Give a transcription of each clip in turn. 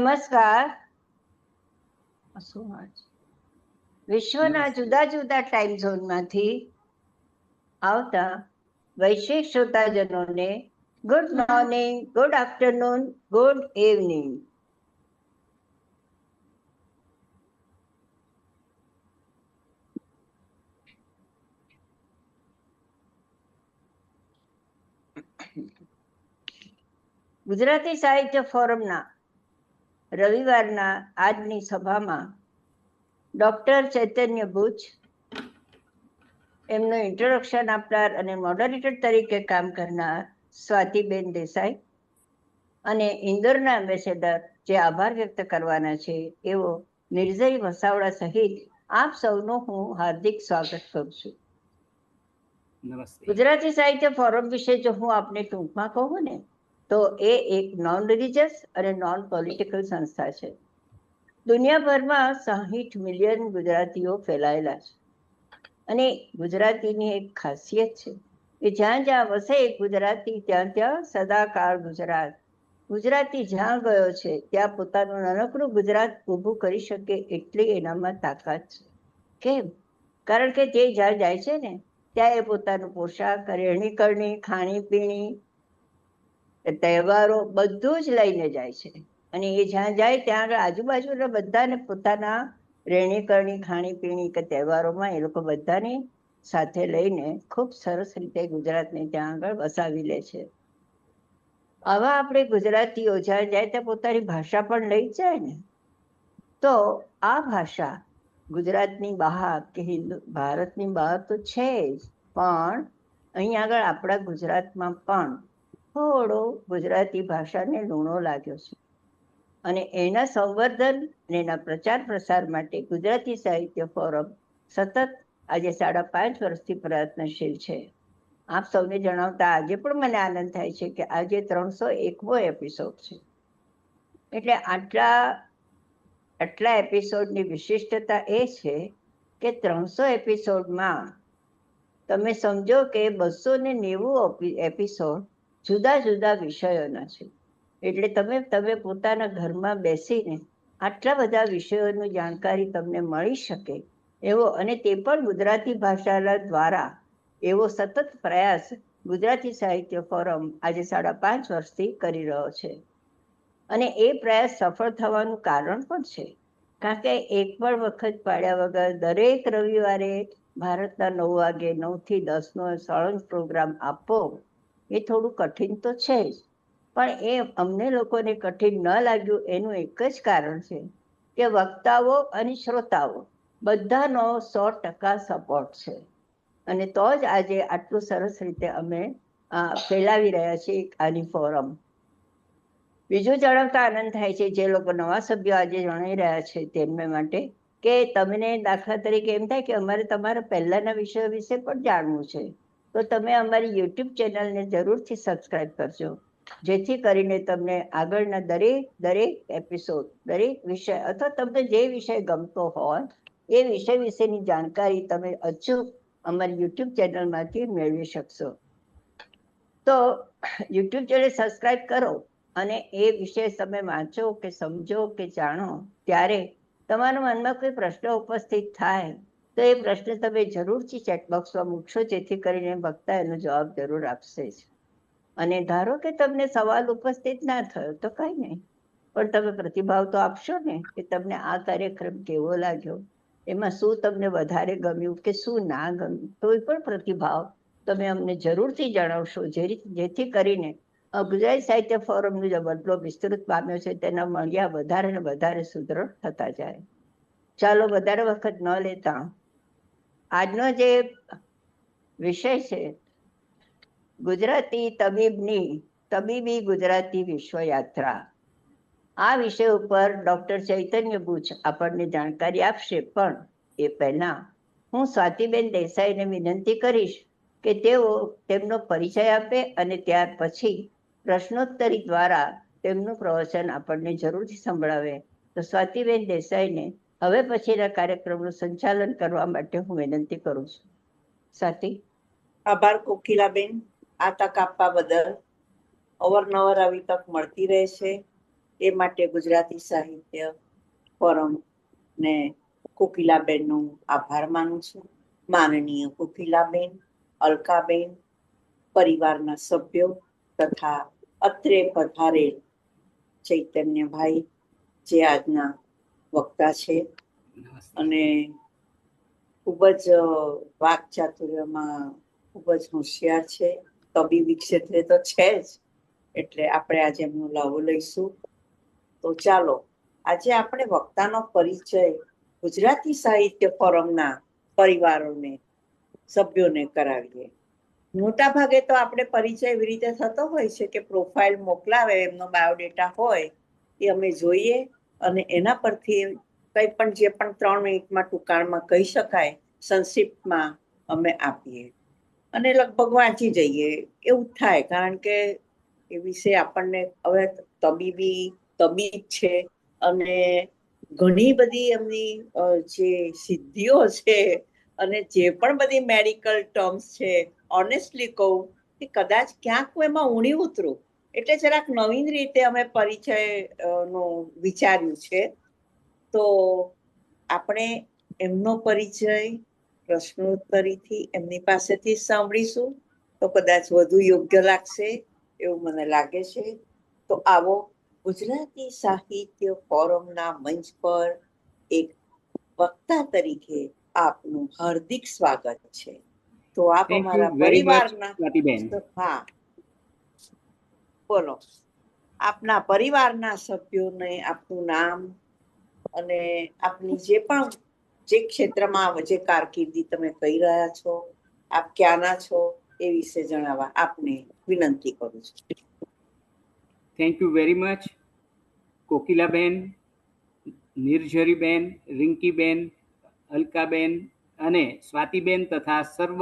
નમસ્કાર. વિશ્વના જુદા જુદા ટાઈમ ઝોનમાંથી આવતા વૈશ્વિક શ્રોતાજનોને good morning, good afternoon, good evening. Gujarati સાહિત્ય ફોરમના રવિવારના આજની સભામાં ડોક્ટર ચૈતન્ય બુચ, એમનું ઇન્ટ્રોડક્શન આપનાર અને મોડરેટર તરીકે કામ કરનાર સ્વાતિબેન દેસાઈ અને ઇન્દોરના એમ્બેસેડર જે આભાર વ્યક્ત કરવાના છે એવો નિર્જય વસાવડા સહિત આપ સૌનું હું હાર્દિક સ્વાગત કરું છું. ગુજરાતી સાહિત્ય ફોરમ વિશે જો હું આપને ટૂંકમાં કહું ને તો એ એક નોન રિલિજિયસ અને નોન પોલિટિકલ સંસ્થા છે. દુનિયાભરમાં 60 મિલિયન ગુજરાતીઓ ફેલાયેલા છે અને ગુજરાતીની એક ખાસિયત છે કે જ્યાં જ્યાં વસે એક ગુજરાતી ત્યાં ત્યાં સદાકાળ ગુજરાત. ગુજરાતી જ્યાં ગયો છે ત્યાં પોતાનું નાનકડું ગુજરાત ઊભું કરી શકે એટલી એનામાં તાકાત છે. કેમ? કારણ કે તે જ્યાં જાય છે ને ત્યાં એ પોતાનું પોશાક, રહેણી કરણી, ખાણીપીણી, તહેવારો બધું જ લઈને જાય છે અને એ જ્યાં જાય ત્યાં આજુબાજુના બધાને પોતાના રહેણી કરણી, ખાણીપીણી કે તહેવારોમાં એ લોકો બધાને સાથે લઈને ખૂબ સરસ રીતે ગુજરાતને ત્યાં આગળ વસાવી લે છે. આવા આપણે ગુજરાતીઓ જ્યાં જાય ત્યાં પોતાની ભાષા પણ લઈ જાય ને, તો આ ભાષા ગુજરાતની બહાર કે ભારતની બહાર તો છે જ, પણ અહીં આગળ આપણા ગુજરાતમાં પણ થોડો ગુજરાતી ભાષાને લૂણો લાગ્યો છે અને એના સંવર્ધન અને એના પ્રચાર પ્રસાર માટે ગુજરાતી સાહિત્ય ફોરમ સતત આજે 5.5 વર્ષથી પ્રયત્નશીલ છે. આપ સૌને જણાવતા આજે પણ મને આનંદ થાય છે કે આજે 301મો એપિસોડ છે. એટલે આટલા એપિસોડની વિશિષ્ટતા એ છે કે 300 એપિસોડમાં તમે સમજો કે 290 એપિસોડ જુદા જુદા વિષયોના છે. એટલે તમે પોતાના ઘરમાં બેસીને આટલા બધા વિષયોની જાણકારી તમને મળી શકે એવો, અને તે પણ ગુજરાતી ભાષાના દ્વારા, એવો સતત પ્રયાસ ગુજરાતી સાહિત્ય ફોરમ આજે 5.5 વર્ષથી કરી રહ્યો છે. અને એ પ્રયાસ સફળ થવાનું કારણ પણ છે કારણ કે એક પણ વખત પાડ્યા વગર દરેક રવિવારે ભારતના 9 વાગે 9 થી 10નો સળંગ પ્રોગ્રામ આપવો એ થોડું કઠિન તો છે જ, પણ એ અમને લોકોને કઠિન ન લાગ્યું એનું એક જ કારણ છે કે વક્તાઓ અને શ્રોતાઓ બધાનો 100% સપોર્ટ છે અને તો જ આજે આટલું સરસ રીતે અમે ફેલાવી રહ્યા છીએ આની ફોરમ. બીજું જણાવતા આનંદ થાય છે જે લોકો નવા સભ્યો આજે જણાઈ રહ્યા છે તેમને માટે, કે તમને દાખલા તરીકે એમ થાય કે અમારે તમારા પહેલાના વિષયો વિશે પણ જાણવું છે, તો તમે અમારી યુટ્યુબ ચેનલને જરૂરથી સબસ્ક્રાઇબ કરજો, જેથી કરીને તમને આગળના દરેક એપિસોડ, દરેક વિષય અથવા તમને જે વિષય ગમતો હોય એ વિષય વિશેની જાણકારી તમે અચૂક અમારી યુટ્યુબ ચેનલમાંથી મેળવી શકશો. તો યુટ્યુબ ચેનલ સબસ્ક્રાઇબ કરો અને એ વિષય તમે વાંચો કે સમજો કે જાણો ત્યારે તમારા મનમાં કોઈ પ્રશ્ન ઉપસ્થિત થાય તો એ પ્રશ્ન તમે જરૂરથી ચેટબોક્સમાં મૂકશો, જેથી કરીને વક્તા એનો જવાબ જરૂર આપશે જ. અને ધારો કે તમને સવાલ ઉપસ્થિત ના થયો તો કંઈ નહીં, પણ તમે પ્રતિભાવ તો આપશો ને કે તમને આ કાર્યક્રમ કેવો લાગ્યો, એમાં શું તમને વધારે ગમ્યું કે શું ના ગમ્યું. કોઈ પણ પ્રતિભાવ તમે અમને જરૂરથી જણાવશો, જેથી કરીને ગુજરાતી સાહિત્ય ફોરમનો જે બદલો વિસ્તૃત પામ્યો છે તેના મળ્યા વધારે ને વધારે સુદૃઢ થતા જાય. ચાલો વધારે વખત ન લેતા આજનો જે વિષય છે ગુજરાતી તબીબી ગુજરાતી વિશ્વયાત્રા, આ વિષય ઉપર ડોક્ટર ચૈતન્ય બુચ આપણને જાણકારી આપશે. પણ એ પહેલા હું સ્વાતિબેન દેસાઈને વિનંતી કરીશ કે તેઓ તેમનો પરિચય આપે અને ત્યાર પછી પ્રશ્નોત્તરી દ્વારા તેમનું પ્રવચન આપણને જરૂરથી સંભળાવે. તો સ્વાતિબેન દેસાઈને હવે પછીના કાર્યક્રમનું સંચાલન કરવા માટે હું વિનંતી કરું છું. સ્વાતિ. આભાર કોકિલાબેન, આ તક આપવા બદલ. અવારનવાર આવી તક મળતી રહે છે એ માટે ગુજરાતી સાહિત્ય ફોરમ ને કોકિલાબેનનો આભાર માનું છું. માનનીય કોકિલાબેન, અલકાબેન, પરિવારના સભ્યો તથા અત્રે પધારેલ ચૈતન્યભાઈ જે આજના વક્તા છે અને ખૂબ જ વાકચાતુર્યમાં ખૂબ જ હોશિયાર છે, તબીબી ક્ષેત્રે તો છે જ, એટલે આપણે આજે એમનો લાવો લઈશું. તો ચાલો આજે આપણે વક્તાનો પરિચય ગુજરાતી સાહિત્ય ફોરમના પરિવારોને સભ્યોને કરાવીએ. મોટા ભાગે તો આપણે પરિચય એવી રીતે થતો હોય છે કે પ્રોફાઇલ મોકલાવે, એમનો બાયોડેટા હોય એ અમે જોઈએ અને એના પરથી કંઈ પણ જે પણ 3 મિનિટમાં ટૂંકાણમાં કહી શકાય સંક્ષિપ્તમાં અમે આપીએ અને લગભગ વાંચી જઈએ એવું થાય, કારણ કે એ વિશે આપણને હવે તબીબ છે અને ઘણી બધી એમની જે સિદ્ધિઓ છે અને જે પણ બધી મેડિકલ ટર્મ્સ છે, ઓનેસ્ટલી કહું કે કદાચ ક્યાંક એમાં ઊણી ઉતરું એટલે જરાક નવીન રીતે અમે પરિચય નું વિચાર્યું છે. તો આપણે એમનો પરિચય પ્રશ્નોત્તરીથી એમની પાસેથી સાંભળીશું તો કદાચ વધુ યોગ્ય લાગશે એવું મને લાગે છે. તો આવો ગુજરાતી સાહિત્ય ફોરમના મંચ પર એક વક્તા તરીકે આપનું હાર્દિક સ્વાગત છે. તો આપ અમારા પરિવારના, હા બોલો, આપના પરિવારના સભ્યોને આપનું નામ અને આપની જે ક્ષેત્રમાં જે કારકિર્દી તમે કહી રહ્યા છો, આપ ક્યાંના છો એ વિશે જણાવવા આપને વિનંતી કરું છું. Thank you very much Kokilaben, Nirjhariben, Rinkiben, Alkaben અને સ્વાતિબેન તથા સર્વ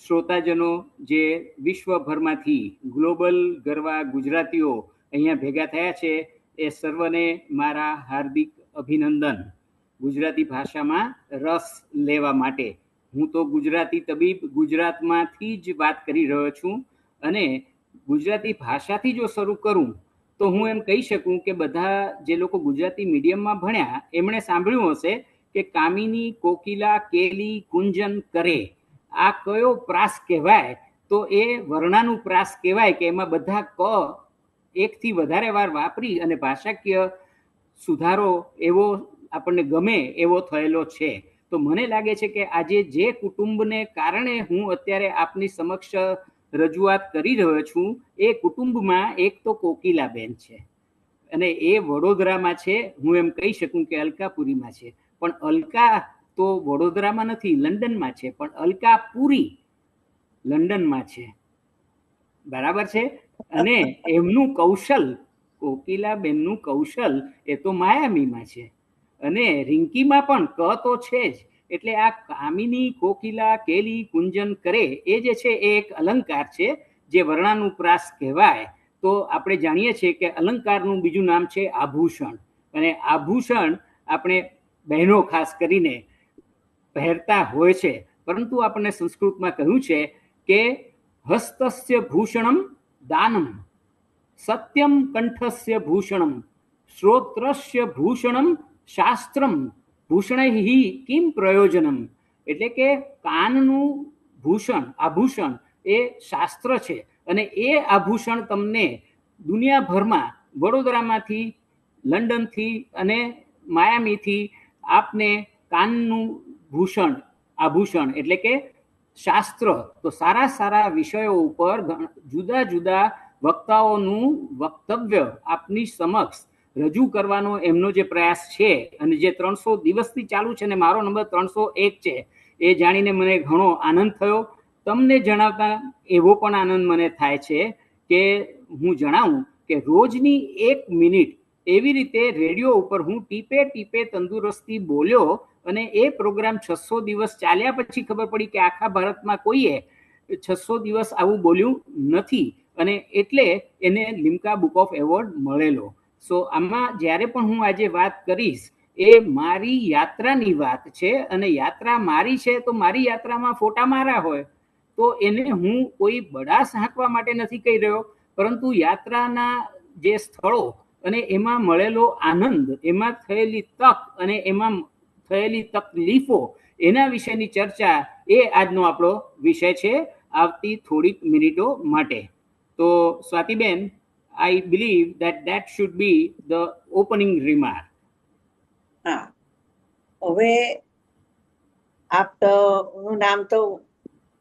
શ્રોતાજનો જે વિશ્વભરમાંથી ગ્લોબલ ગરવા ગુજરાતીઓ અહીંયા ભેગા થયા છે, એ સર્વને મારા હાર્દિક અભિનંદન. ગુજરાતી ભાષામાં રસ લેવા માટે હું તો ગુજરાતી તબીબ ગુજરાતમાંથી જ વાત કરી રહ્યો છું અને ગુજરાતી ભાષાથી જો શરૂ કરું તો હું એમ કહી શકું કે બધા જે લોકો ગુજરાતી મીડિયમમાં ભણ્યા એમણે સાંભળ્યું હશે કે કામિની કોકિલા કેલી કુંજન કરે, આ કયો પ્રાસ કહેવાય? તો એ વર્ણાનું પ્રાસ કહેવાય કે એમાં બધા ક એકથી વધારે વાર વાપરી અને ભાષાકીય સુધારો એવો આપણને ગમે એવો થયેલો છે. તો મને લાગે છે કે આજે જે કુટુંબને કારણે હું અત્યારે આપની સમક્ષ રજૂઆત કરી રહ્યો છું એ કુટુંબમાં એક તો કોકિલાબેન છે અને એ વડોદરામાં છે. હું એમ કહી શકું કે અલકાપુરીમાં છે, પણ અલકા તો વડોદરામાં નથી, લંડનમાં છે, પણ અલકાપુરી લંડનમાં છે, બરાબર છે. અને એમનું કૌશલ, કોકિલાબેનનું કૌશલ એ તો માયામીમાં છે અને રિંકીમાં પણ ક તો છે જ. એટલે આ કામિની કોકિલા કેલી કુંજન કરે એ જે છે એ એક અલંકાર છે જે વર્ણાનુપ્રાસ કહેવાય. તો આપણે જાણીએ છીએ કે અલંકારનું બીજું નામ છે આભૂષણ, અને આભૂષણ આપણે બહેનો ખાસ કરીને પહેરતા હોય છે, પરંતુ આપણને સંસ્કૃતમાં કહ્યું છે કે હસ્તસ્ય ભૂષણમ દાનમ, સત્યમ કંઠસ્ય ભૂષણમ, શ્રોત્રસ્ય ભૂષણમ શાસ્ત્રમ, ભૂષણૈ કિમ પ્રયોજનમ. એટલે કે કાનનું ભૂષણ, આભૂષણ એ શાસ્ત્ર છે અને એ આભૂષણ તમને દુનિયાભરમાં વડોદરામાંથી, લંડનથી અને માયામીથી આપને કાનનું ભૂષણ, આભૂષણ એટલે કે શાસ્ત્ર, તો સારા સારા વિષયો ઉપર જુદા જુદા વક્તાઓનું વક્તવ્ય આપની સમક્ષ રજૂ કરવાનો એમનો જે પ્રયાસ છે અને જે 300 દિવસથી ચાલુ છે, અને મારો નંબર 301 છે, એ જાણીને મને ઘણો આનંદ થયો. તમને જણાવતા એવો પણ આનંદ મને થાય છે કે હું જણાવું કે રોજની 1 મિનિટ એવી રીતે રેડિયો ઉપર હું ટીપે ટીપે તંદુરસ્તી બોલ્યો અને એ પ્રોગ્રામ 600 દિવસ ચાલ્યા પછી ખબર પડી કે આખા ભારતમાં કોઈએ 600 દિવસ આવું બોલ્યું નથી, અને એટલે એને લિમ્કા બુક ઓફ એવોર્ડ મળેલો. સો આમાં જ્યારે પણ હું આજે વાત કરીશ એ મારી યાત્રાની વાત છે, અને યાત્રા મારી છે તો મારી યાત્રામાં ફોટા મારા હોય તો એને હું કોઈ બડાસ હાંકવા માટે નથી કહી રહ્યો, પરંતુ યાત્રાના જે સ્થળો અને એમાં મળેલો આનંદ, એમાં થયેલી તક અને એમાં થયેલી તકલીફો, એના વિશેની ચર્ચા એ આજનો આપણો વિષય છે આવતી થોડીક મિનિટો માટે. તો Swatiben, I believe that should be the opening remark. હા, હવે આપનું નામ તો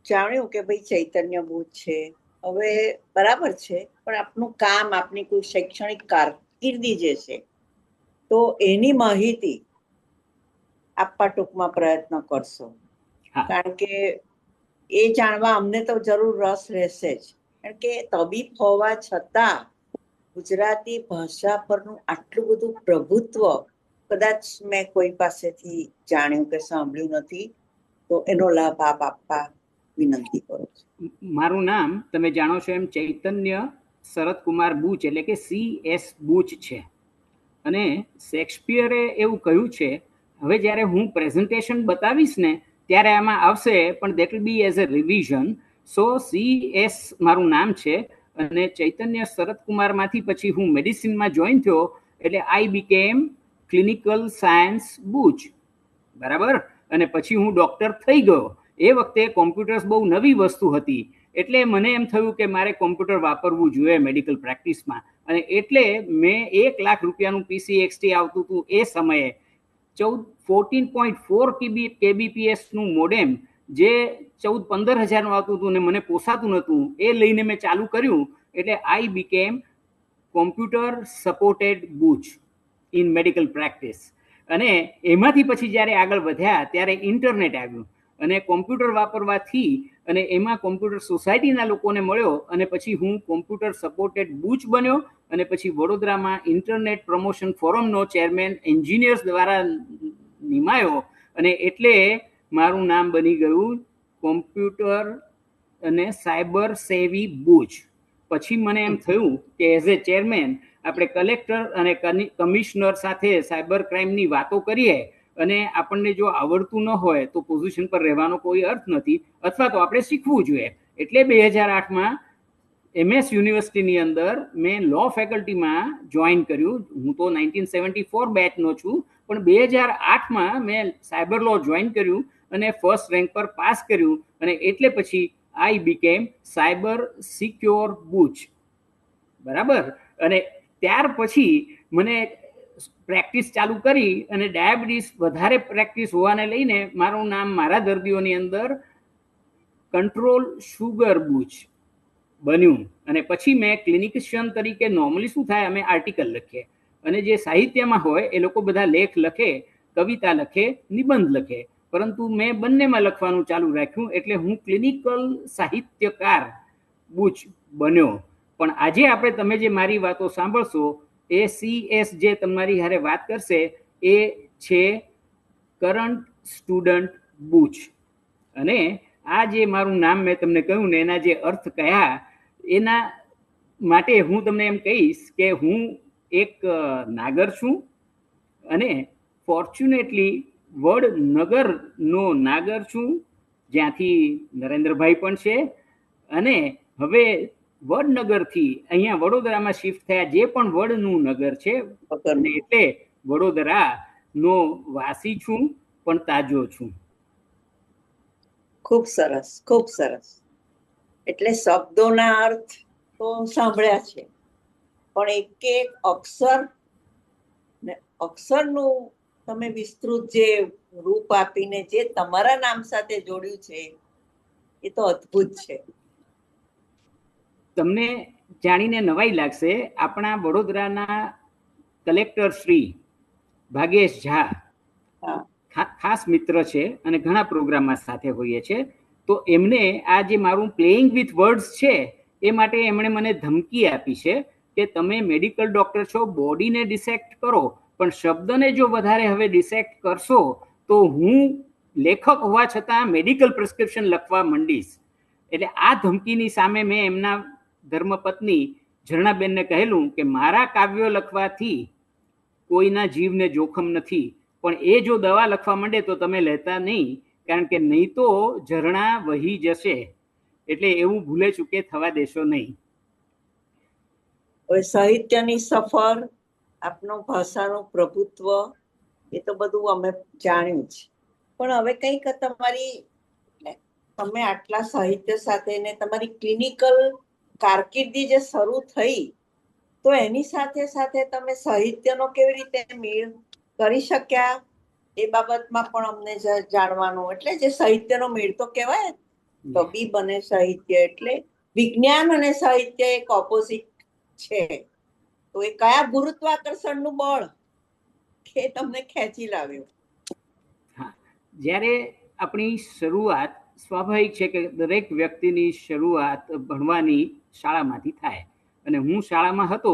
જાણ્યું કે ભાઈ ચૈતન્ય બુચ છે. હવે બરાબર છે, પણ આપનું કામ, આપની કોઈ શૈક્ષણિક કારકિર્દી જે છે, તો એની માહિતી આપવા ટૂંકમાં પ્રયત્ન કરશો. કારણ કે એ જાણવા અમને તો જરૂર રસ રહેશે જ. કારણ કે તબીબ હોવા છતાં ગુજરાતી ભાષા પરનું આટલું બધું પ્રભુત્વ કદાચ મેં કોઈ પાસેથી જાણ્યું કે સાંભળ્યું નથી. તો એનો લાભ આપ આપવા વિનંતી કરું છું. મારું નામ તમે જાણો છો એમ ચૈતન્ય શરદકુમાર બુચ એટલે કે CS બુચ છે. અને શેક્સપિયરે એવું કહ્યું છે, હવે જ્યારે હું પ્રેઝન્ટેશન બતાવીશ ને ત્યારે આમાં આવશે, પણ that will be as a revision. So CS મારું નામ છે અને ચૈતન્ય શરદકુમારમાંથી પછી હું મેડિસિનમાં જોઈન થયો, એટલે આઈ બીકેમ ક્લિનિકલ સાયન્સ બુચ, બરાબર. અને પછી હું ડૉક્ટર થઈ ગયો. એ વખતે કોમ્પ્યુટર્સ બહુ નવી વસ્તુ હતી, એટલે મને એમ થયું કે મારે કોમ્પ્યુટર વાપરવું જોઈએ મેડિકલ પ્રેક્ટિસમાં. અને એટલે મેં 1 લાખ રૂપિયાનું PCXT આવતું હતું એ સમયે, 14.4 kbps મોડેમ જે 14-15 હજારનું આવતું હતું ને મને પોસાતું નહોતું, એ લઈને મેં ચાલુ કર્યું. એટલે આઈ બીકેમ કોમ્પ્યુટર સપોર્ટેડ બુચ ઇન મેડિકલ પ્રેક્ટિસ. અને એમાંથી પછી જ્યારે આગળ વધ્યા ત્યારે ઇન્ટરનેટ આવ્યું, અને કોમ્પ્યુટર વાપરવાથી અને એમાં કોમ્પ્યુટર સોસાયટીના લોકોને મળ્યો, અને પછી હું કોમ્પ્યુટર સપોર્ટેડ બુચ બન્યો. અને પછી વડોદરામાં ઇન્ટરનેટ પ્રમોશન ફોરમનો ચેરમેન એન્જિનિયર્સ દ્વારા નિમાયો, અને એટલે મારું નામ બની ગયું કોમ્પ્યુટર અને સાયબર સેવી બુચ. પછી મને એમ થયું કે એઝ એ ચેરમેન આપણે કલેક્ટર અને કમિશનર સાથે સાયબર ક્રાઇમની વાતો કરીએ, અને આપણને જો આવડતું ન હોય તો પોઝિશન પર રહેવાનો કોઈ અર્થ નથી, અથવા તો આપણે શીખવું જોઈએ. એટલે 2008માં MS યુનિવર્સિટીની અંદર મેં લો ફેકલ્ટીમાં જોઈન કર્યું. હું તો 1974 બેચનો છું, પણ 2008માં મેં સાયબર લો જોઈન કર્યું અને ફર્સ્ટ રેન્ક પર પાસ કર્યું. અને એટલે પછી આઈ બીકેમ સાયબર સિક્યોર બુચ, બરાબર. અને ત્યાર પછી મને પ્રેક્ટિસ ચાલુ કરી, અને ડાયાબિટીસ વધારે પ્રેક્ટિસ હોવાને લઈને મારું નામ મારા દર્દીઓની અંદર કંટ્રોલ શુગર બુચ બન્યું. અને પછી મેં ક્લિનિશિયન તરીકે નોર્મલી શું થાય, અમે આર્ટિકલ લખીએ, અને જે સાહિત્યમાં હોય એ લોકો બધા લેખ લખે, કવિતા લખે, નિબંધ લખે, પરંતુ મેં બંનેમાં લખવાનું ચાલુ રાખ્યું. એટલે હું ક્લિનિકલ સાહિત્યકાર બુચ બન્યો. પણ આજે આપણે તમે જે મારી વાતો સાંભળશો, એ CS જે તમારી હારે વાત કરશે એ છે કરંટ સ્ટુડન્ટ બુચ. અને આ જે મારું નામ મેં તમને કહ્યું ને એના જે અર્થ કયા, એના માટે હું તમને એમ કહીશ કે હું એક નાગર છું, અને ફોર્ચ્યુનેટલી વડનગરનો નાગર છું, જ્યાંથી નરેન્દ્રભાઈ પણ છે. અને હવે વડનગરથી અહીંયા વડોદરામાં શિફ્ટ થયા, જે પણ વડનું નગર છે, એટલે વડોદરાનો વાસી છું, પણ તાજો છું. ખૂબ સરસ, ખૂબ સરસ. એટલે શબ્દોના અર્થ તો સાંભળ્યા છે, પણ એક એક અક્ષર ને અક્ષરનું તમે વિસ્તૃત જે રૂપ આપીને જે તમારા નામ સાથે જોડ્યું છે, એ તો અદ્ભુત છે. તમને જાણીને નવાઈ લાગશે, આપણા વડોદરાના કલેક્ટર શ્રી ભાગેશ ઝા ખાસ મિત્ર છે, અને ઘણા પ્રોગ્રામમાં સાથે હોઈએ છે. તો એમને આ જે મારું પ્લેઇંગ વિથ વર્ડ્સ છે એ માટે એમણે મને ધમકી આપી છે કે તમે મેડિકલ ડોક્ટર છો, બોડીને ડિસેક્ટ કરો, પણ શબ્દને જો વધારે હવે ડિસેક્ટ કરશો તો હું લેખક હોવા છતાં મેડિકલ પ્રિસ્ક્રિપ્શન લખવા માંડીશ. એટલે આ ધમકીની સામે મેં એમના ધર્મપત્ની ઝરણાબેનને કહેલું કે મારા કાવ્યો લખવાથી કોઈના જીવને જોખમ નથી, પણ એ જો દવા લખવા માંડે તો તમે લેતા નહીં, કારણ કે નહીં તો ઝરણા વહી જશે. એટલે એવું ભૂલે ચૂકે થવા દેશો નહીં. સાહિત્યની સફર આપનો ભાષાનું પ્રભુત્વ એ તો બધું અમે જાણ્યું છે, પણ હવે કંઈક તમે આટલા સાહિત્ય સાથે ને તમારી ક્લિનિકલ કારકિર્દી જે શરૂ થઈ, તો એની સાથે સાથે તમે સાહિત્યનો કેવી રીતે મેળ કરી શક્યા એ બાબતમાં પણ અમને જાણવાનું. એટલે જે સાહિત્યનો મેળ તો કહેવાય, તબીબ અને સાહિત્ય એટલે વિજ્ઞાન અને સાહિત્ય એક ઓપોઝિટ છે. તો એ કયા ગુરુત્વાકર્ષણનું બળ કે તમને ખેંચી લાવ્યો? હા, જ્યારે આપણી શરૂઆત સ્વાભાવિક છે કે દરેક વ્યક્તિની શરૂઆત ભણવાની શાળામાંથી થાય, અને હું શાળામાં હતો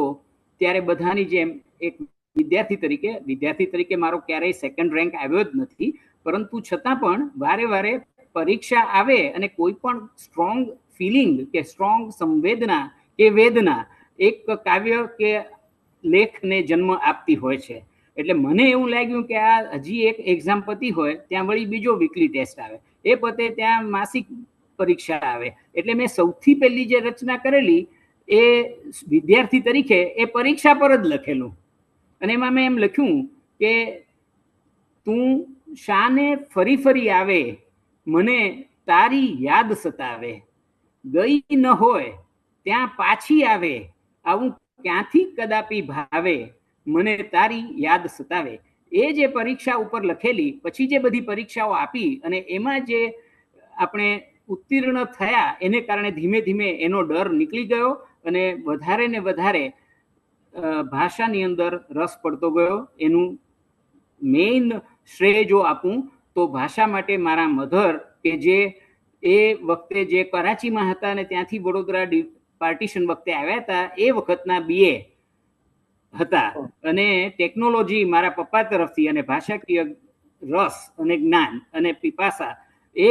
ત્યારે બધાની જેમ એક વિદ્યાર્થી તરીકે મારો ક્યારેય સેકન્ડ રેન્ક આવ્યો જ નથી, પરંતુ છતાં પણ વારે વારે પરીક્ષા આવે અને કોઈ પણ સ્ટ્રોંગ ફિલિંગ કે સ્ટ્રોંગ સંવેદના કે વેદના એક કાવ્ય કે લેખને જન્મ આપતી હોય છે. એટલે મને એવું લાગ્યું કે આ હજી એક એક્ઝામ પતી હોય ત્યાં વળી બીજો વીકલી ટેસ્ટ આવે, એ પતે ત્યાં માસિક પરીક્ષા આવે, એટલે મેં સૌથી પહેલી જે રચના કરેલી એ વિદ્યાર્થી તરીકે એ પરીક્ષા પર જ લખેલું. અને એમાં મેં એમ લખ્યું કે તું શાને ફરી ફરી આવે, મને તારી યાદ સતાવે, ગઈ ન હોય ત્યાં પાછી આવે, આવું ક્યાંથી કદાપી ભાવે, મને તારી યાદ સતાવે. એ જે પરીક્ષા ઉપર લખેલી, પછી જે બધી પરીક્ષાઓ આપી અને એમાં જે આપણે ઉત્તીર્ણ થયા, એને કારણે ધીમે ધીમે એનો ડર નીકળી ગયો અને વધારે ને વધારે ભાષાની અંદર રસ પડતો ગયો. એનું મેઇન શ્રેય જો આપું તો ભાષા માટે મારા મધર, કે જે એ વખતે જે કરાચીમાં હતા અને ત્યાંથી વડોદરા પાર્ટીશન વખતે આવ્યા હતા, એ વખતના BA હતા, અને ટેકનોલોજી મારા પપ્પા તરફથી અને ભાષાકીય રસ અને જ્ઞાન અને પીપાસા એ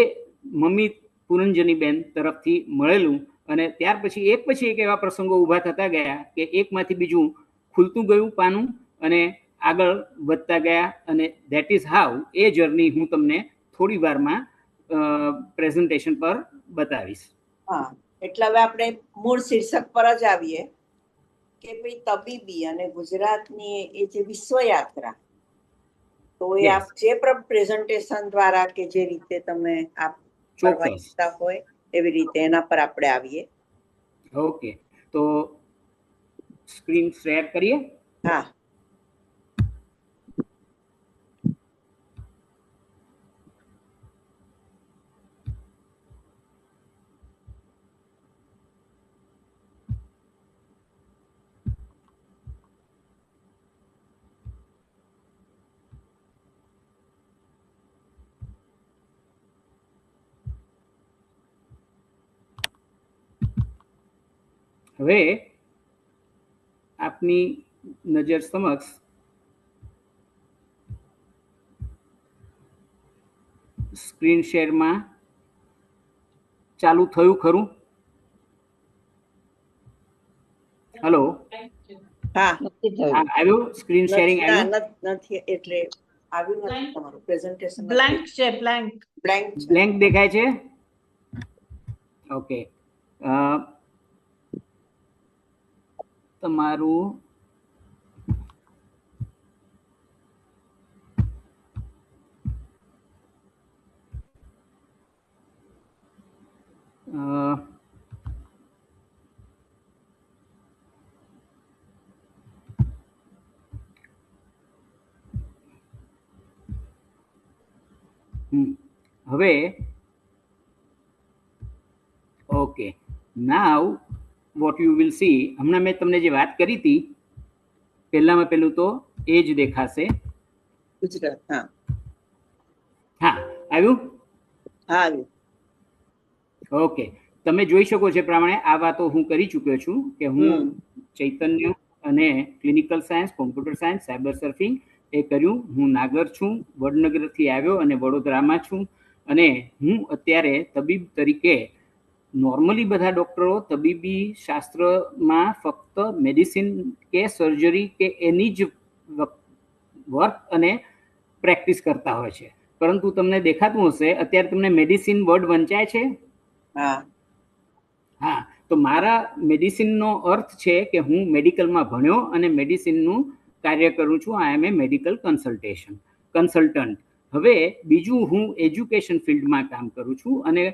મમ્મી પુરંજનીબેન તરફથી મળેલું. અને ત્યાર પછી એક એવા પ્રસંગો ઊભા થતા ગયા કે એકમાંથી બીજું ખુલતું ગયું પાનું અને આગળ વધતા ગયા, અને that is how A journey હું તમને થોડી વારમાં પ્રેઝન્ટેશન પર બતાવીશ. હા, એટલે હવે આપણે મૂળ શીર્ષક પર જ આવીએ કે ભાઈ તબીબી અને ગુજરાતની એ જે વિશ્વયાત્રા, તો એ આપ જે પ્રેઝન્ટેશન દ્વારા કે જે રીતે તમે આપ કરવા ઈચ્છતા હોય એવી રીતે એના પર આપણે આવીએ. ઓકે, તો સ્ક્રીન શેર કરીએ. હા. હવે આપની નજર સમક્ષ સ્ક્રીન શેરમાં ચાલુ થયું ખરું? હેલો, હા, આવ્યું સ્ક્રીન શેરિંગ? નથી, એટલે આવ્યું નથી. તમારું પ્રેઝન્ટેશન બ્લેન્ક છે, બ્લેન્ક દેખાય છે. ઓકે, તમારું હવે okay, now what you will see, હમણાં મેં તમને જે વાત કરી હતી પહેલામાં પહેલું તો એ જ દેખાશે. ગુજરાત. હા, હા, આવ્યું? હા, આવ્યું. ઓકે, તમે જોઈ શકો છો પ્રમાણે આ વાતો હું કરી ચૂક્યો છું કે હું ચૈતન્ય અને clinical science, computer science, cyber surfing એ કર્યું. હું નાગર છું, વડનગરથી આવ્યો અને વડોદરામાં છું, અને હું અત્યારે તબીબ તરીકે, નોર્મલી બધા ડૉક્ટરો તબીબી શાસ્ત્રમાં ફક્ત મેડિસિન કે સર્જરી કે એની જ વર્ક અને પ્રેક્ટિસ કરતા હોય છે, પરંતુ તમને દેખાતું હશે અત્યારે તમને મેડિસિન વર્ડ વંચાય છે. હા, તો મારા મેડિસિનનો અર્થ છે કે હું મેડિકલમાં ભણ્યો અને મેડિસિનનું કાર્ય કરું છું. આઈ એમ એ મેડિકલ કન્સલ્ટન્ટ. હવે બીજું હું એજ્યુકેશન ફિલ્ડમાં કામ કરું છું અને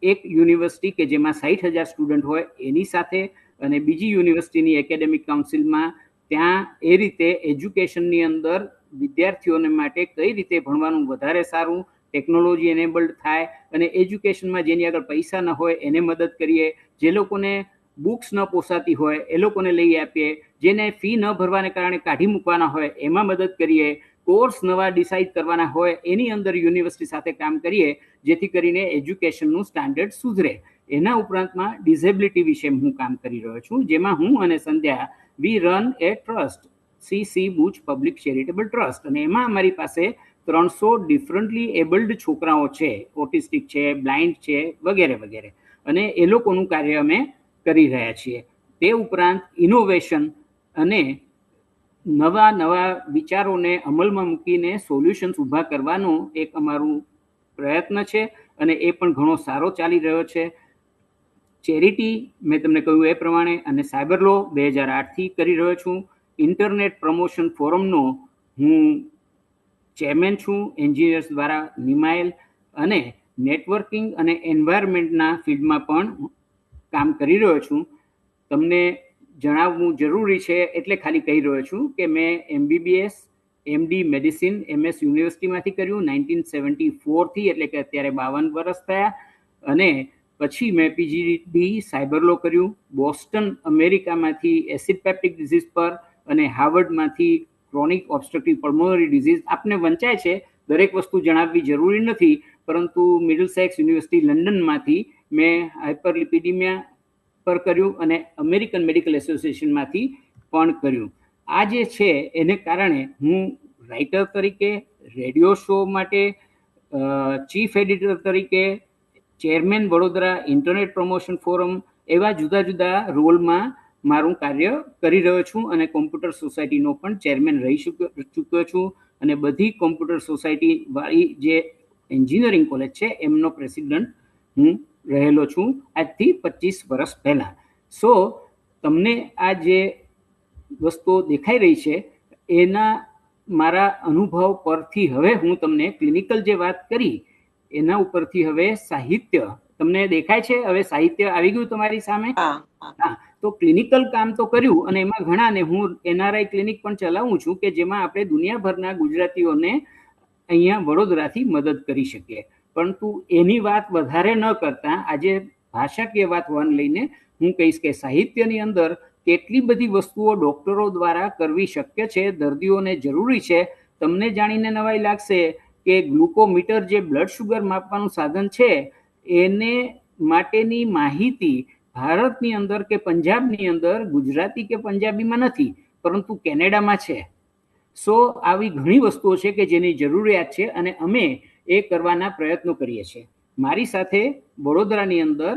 એક યુનિવર્સિટી કે જેમાં 60,000 સ્ટુડન્ટ હોય એની સાથે અને બીજી યુનિવર્સિટીની એકેડેમિક કાઉન્સિલમાં ત્યાં એ રીતે એજ્યુકેશનની અંદર વિદ્યાર્થીઓને માટે કઈ રીતે ભણવાનું વધારે સારું, ટેકનોલોજી એનેબલ્ડ થાય અને એજ્યુકેશનમાં જેની આગળ પૈસા ન હોય એને મદદ કરીએ, જે લોકોને બુક્સ ન પોસાતી હોય એ લોકોને લઈ આપીએ, જેને ફી ન ભરવાને કારણે કાઢી મૂકવાના હોય એમાં મદદ કરીએ, કોર્સ નવા ડિસાઇડ કરવાના હોય એની અંદર યુનિવર્સિટી સાથે કામ કરીએ જેથી કરીને એજ્યુકેશનનું સ્ટાન્ડર્ડ સુધરે. એના ઉપરાંતમાં ડિસેબિલિટી વિશે હું કામ કરી રહ્યો છું, જેમાં હું અને સંધ્યા વી રન એ ટ્રસ્ટ, સી બુચ પબ્લિક ચેરિટેબલ ટ્રસ્ટ, અને એમાં અમારી પાસે 300 ડિફરન્ટલી એબલ્ડ છોકરાઓ છે, ઓટિસ્ટિક છે, બ્લાઇન્ડ છે, વગેરે વગેરે, અને એ લોકોનું કાર્ય અમે કરી રહ્યા છીએ. તે ઉપરાંત ઇનોવેશન અને નવા વિચારોને અમલમાં મૂકીને સોલ્યુશન્સ ઊભા કરવાનો એક અમારું પ્રયત્ન છે અને એ પણ ઘણો સારો ચાલી રહ્યો છે. ચેરિટી મેં તમને કહ્યું એ પ્રમાણે, અને સાયબર લો 2008થી કરી રહ્યો છું. ઇન્ટરનેટ પ્રમોશન ફોરમનો હું ચેરમેન છું, એન્જિનિયર્સ દ્વારા નિમાયેલ, અને નેટવર્કિંગ અને એન્વાયરમેન્ટના ફિલ્ડમાં પણ કામ કરી રહ્યો છું. તમને જણાવવું જરૂરી છે એટલે ખાલી કહી રહ્યો છું કે મેં MBBS MD મેડિસિન MS યુનિવર્સિટીમાંથી કર્યું 1974થી, એટલે કે અત્યારે 52 વર્ષ થયા, અને પછી મેં PhD સાયબર લો કર્યું બોસ્ટન અમેરિકામાંથી એસિડ પેપ્ટિક ડિઝીઝ પર, અને હાર્વર્ડમાંથી ક્રોનિક ઓબ્સ્ટ્રક્ટિવ પલ્મોનરી ડિઝીઝ. આપને વંચાય છે, દરેક વસ્તુ જણાવવી જરૂરી નથી, પરંતુ મિડલસેક્સ યુનિવર્સિટી લંડનમાંથી મેં હાઇપરલિપિડિમિયા પર કર્યું અને અમેરિકન મેડિકલ એસોસિએશનમાંથી પણ કર્યું. આ જે છે એને કારણે હું રાઇટર તરીકે, રેડિયો શો માટે ચીફ એડિટર તરીકે, chairman Vadodara internet promotion forum, એવા જુદા જુદા રોલમાં મારું કાર્ય કરી રહ્યો છું, અને કોમ્પ્યુટર સોસાયટીનો પણ ચેરમેન રહી ચૂક્યો છું, અને બધી કોમ્પ્યુટર સોસાયટી વાળી જે એન્જિનિયરિંગ કોલેજ છે એમનો પ્રેસિડન્ટ હું રહેલો છું આજથી 25 વર્ષ પહેલા. સો તમને આ જે વસ્તુઓ દેખાઈ રહી છે એના મારા અનુભવ પરથી હવે હું તમને ક્લિનિકલ જે વાત કરી એના ઉપરથી હવે સાહિત્ય તમને દેખાય છે. હવે સાહિત્ય આવી ગયું તમારી સામે. હા, તો ક્લિનિકલ કામ તો કર્યું, અને એમાં ઘણા, ને હું NRI ક્લિનિક પણ ચલાવું છું કે જેમાં આપણે દુનિયાભરના ગુજરાતીઓને અહીંયા વડોદરાથી મદદ કરી શકીએ. પરંતુ એની વાત વધારે ન કરતા આજે ભાષાકીય વાત હોવાને લઈને હું કહીશ કે સાહિત્યની અંદર કેટલી બધી વસ્તુઓ ડોક્ટરો દ્વારા કરવી શક્ય છે, દર્દીઓને જરૂરી છે. તમને જાણીને નવાઈ લાગશે કે ગ્લુકોમીટર જે બ્લડ શુગર માપવાનું સાધન છે એને માટેની માહિતી ભારતની અંદર કે પંજાબની અંદર ગુજરાતી કે પંજાબીમાં નથી, પરંતુ કેનેડામાં છે. સો આવી ઘણી વસ્તુઓ છે કે જેની જરૂરિયાત છે અને અમે એ કરવાના પ્રયત્નો કરીએ છીએ. મારી સાથે વડોદરાની અંદર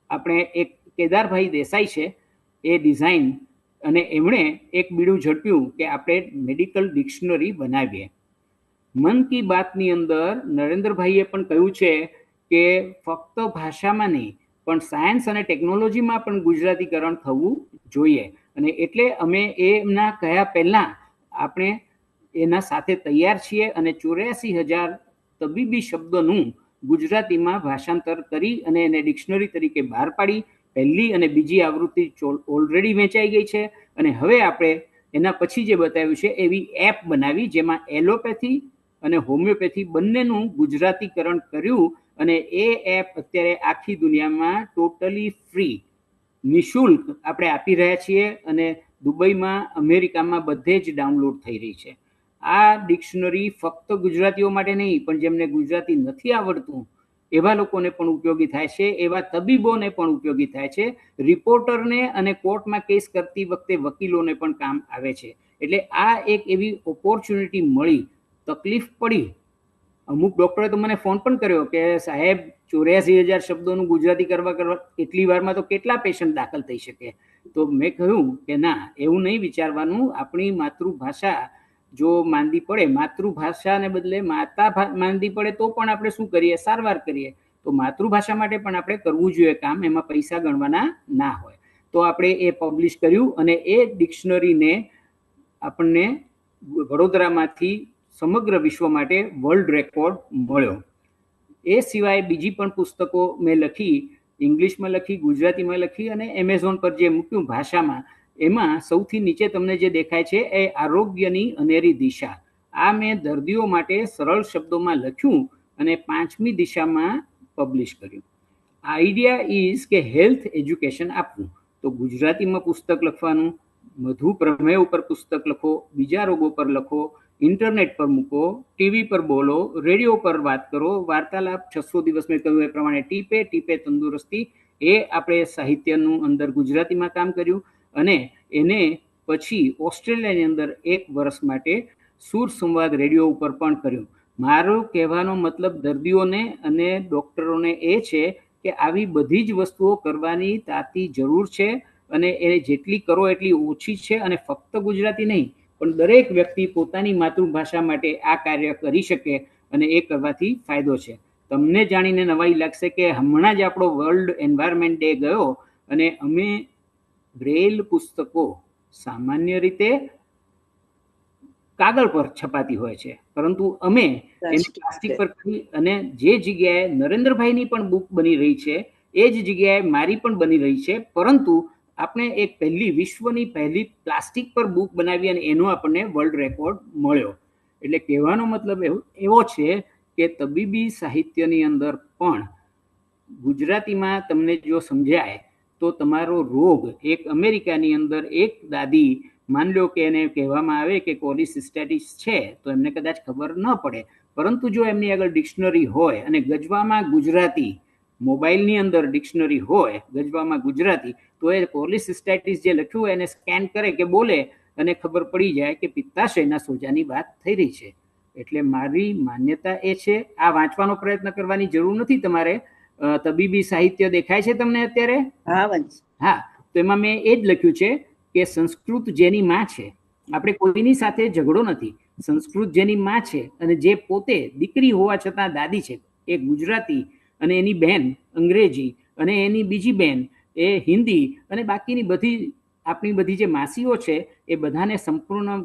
આપણે એક કેદારભાઈ દેસાઈ છે, એ ડિઝાઇન, અને એમણે એક બીડું ઝડપ્યું કે આપણે મેડિકલ ડિક્શનરી બનાવીએ. મન કી બાતની અંદર નરેન્દ્રભાઈએ પણ કહ્યું છે કે ફક્ત ભાષામાં નહીં પણ સાયન્સ અને ટેકનોલોજીમાં પણ ગુજરાતીકરણ થવું જોઈએ, અને એટલે અમે એમના કહ્યા પહેલાં આપણે એના સાથે તૈયાર છીએ અને 84,000 તબીબી શબ્દોનું ગુજરાતીમાં ભાષાંતર કરી અને એને ડિક્શનરી તરીકે બહાર પાડી. પહેલી અને બીજી આવૃત્તિ ઓલરેડી વેચાઈ ગઈ છે, અને હવે આપણે એના પછી જે બતાવ્યું છે એવી એપ બનાવી જેમાં એલોપેથી અને હોમિયોપેથી બંનેનું ગુજરાતીકરણ કર્યું, અને એ એપ અત્યારે આખી દુનિયામાં ટોટલી ફ્રી, નિઃશુલ્ક આપણે આપી રહ્યા છીએ, અને દુબઈમાં, અમેરિકામાં બધે જ ડાઉનલોડ થઈ રહી છે. આ ડિક્શનરી ફક્ત ગુજરાતીઓ માટે નહીં પણ જેમને ગુજરાતી નથી આવડતું એવા લોકોને પણ ઉપયોગી થાય છે, એવા તબીબોને પણ ઉપયોગી થાય છે, રિપોર્ટરને અને કોર્ટમાં કેસ કરતી વખતે વકીલોને પણ કામ આવે છે. એટલે આ એક એવી ઓપોર્ચ્યુનિટી મળી. તકલીફ પડી, અમુક ડૉક્ટરે તો મને ફોન પણ કર્યો કે સાહેબ 84,000 શબ્દોનું ગુજરાતી કરવા એટલી વારમાં તો કેટલા પેશન્ટ દાખલ થઈ શકે. તો મેં કહ્યું કે ના, એવું નહીં વિચારવાનું. આપણી માતૃભાષા જો માંદી પડે, માતૃભાષાને બદલે માતા માંદી પડે તો પણ આપણે શું કરીએ, સારવાર કરીએ. તો માતૃભાષા માટે પણ આપણે કરવું જોઈએ કામ, એમાં પૈસા ગણવાના ના હોય. તો આપણે એ પબ્લિશ કર્યું, અને એ ડિક્શનરીને આપણને વડોદરામાંથી સમગ્ર વિશ્વ માટે વર્લ્ડ રેકોર્ડ મળ્યો. એ સિવાય બીજી પણ પુસ્તકો મેં લખી, ઇંગ્લિશમાં લખી, ગુજરાતીમાં લખી અને એમેઝોન પર જે મૂક્યું ભાષામાં, એમાં સૌથી નીચે તમને જે દેખાય છે એ આરોગ્યની અનેરી દિશા. આ મેં દર્દીઓ માટે સરળ શબ્દોમાં લખ્યું અને 5મી દિશામાં પબ્લિશ કર્યું. આઈડિયા ઇઝ કે હેલ્થ એજ્યુકેશન આપવું. તો ગુજરાતીમાં પુસ્તક લખવાનું, મધુ પ્રમેય ઉપર પુસ્તક લખો, બીજા રોગો પર લખો, ઇન્ટરનેટ પર મૂકો, ટીવી પર બોલો, રેડિયો પર વાત કરો, વાર્તાલાપ 600 દિવસ મેં કહ્યું એ પ્રમાણે ટીપે ટીપે તંદુરસ્તી, એ આપણે સાહિત્યનું અંદર ગુજરાતીમાં કામ કર્યું. અને એને પછી ઓસ્ટ્રેલિયાની અંદર 1 વર્ષ માટે સુર સંવાદ રેડિયો ઉપર પણ કર્યું. મારો કહેવાનો મતલબ દર્દીઓને અને ડૉક્ટરોને એ છે કે આવી બધી જ વસ્તુઓ કરવાની તાતી જરૂર છે, અને એ જેટલી કરો એટલી ઓછી છે. અને ફક્ત ગુજરાતી નહીં, પણ દરેક વ્યક્તિ પોતાની માતૃભાષા માટે આ કાર્ય કરી શકે, અને એ કરવાથી ફાયદો છે. તમને જાણીને નવાઈ લાગશે કે હમણાં જ આપણો વર્લ્ડ એન્વાયરમેન્ટ ડે ગયો, અને અમે બ્રેલ પુસ્તકો સામાન્ય રીતે કાગળ પર છપાતી હોય છે, પરંતુ અમે એને પ્લાસ્ટિક પર કરી, અને જે જગ્યાએ નરેન્દ્રભાઈની પણ બુક બની રહી છે એ જ જગ્યાએ મારી પણ બની રહી છે, પરંતુ આપણે એક વિશ્વની પહેલી પ્લાસ્ટિક પર બુક બનાવી અને એનો આપણને વર્લ્ડ રેકોર્ડ મળ્યો. એટલે કહેવાનો મતલબ એવો છે કે તબીબી સાહિત્યની અંદર પણ ગુજરાતીમાં તમને જો સમજાય તો તમારો રોગ, એક અમેરિકાની અંદર એક દાદી, માન લો કે એને કહેવામાં આવે કે કોલિસિસ્ટેટિસ છે, તો એમને કદાચ ખબર ન પડે, પરંતુ જો એમની આગળ ડિક્શનરી હોય અને ગજવામાં ગુજરાતી, મોબાઈલની અંદર ડિક્શનરી હોય ગજવામાં ગુજરાતી, તો એ કોલિસિસ્ટેટિસ જે લખ્યું હોય એને સ્કેન કરે કે બોલે અને ખબર પડી જાય કે પિત્તાશયના સોજાની વાત થઈ રહી છે. એટલે મારી માન્યતા એ છે, આ વાંચવાનો પ્રયત્ન કરવાની જરૂર નથી તમારે. તબીબી સાહિત્ય દેખાય છે તમને અત્યારે? હા, તો એમાં મેં એ જ લખ્યું છે કે સંસ્કૃત જેની માં છે, આપણે કોઈની સાથે ઝઘડો નથી, સંસ્કૃત જેની માં છે અને જે પોતે દીકરી હોવા છતાં દાદી છે, એ ગુજરાતી, અને એની બહેન અંગ્રેજી, અને એની બીજી બહેન એ હિન્દી, અને બાકીની બધી આપણી બધી જે માસીઓ છે એ બધાને સંપૂર્ણ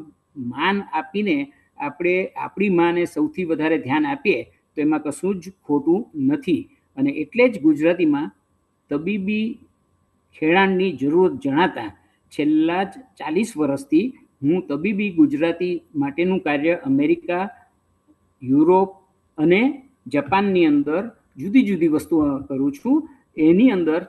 માન આપીને આપણે આપણી માને સૌથી વધારે ધ્યાન આપીએ તો એમાં કશું જ ખોટું નથી. અને એટલે જ ગુજરાતીમાં તબીબી ખેડાણની જરૂર જણાતા છેલ્લા 40 વર્ષથી હું તબીબી ગુજરાતી માટેનું કાર્ય અમેરિકા, યુરોપ અને જાપાનની અંદર જુદી જુદી વસ્તુઓ કરું છું. એની અંદર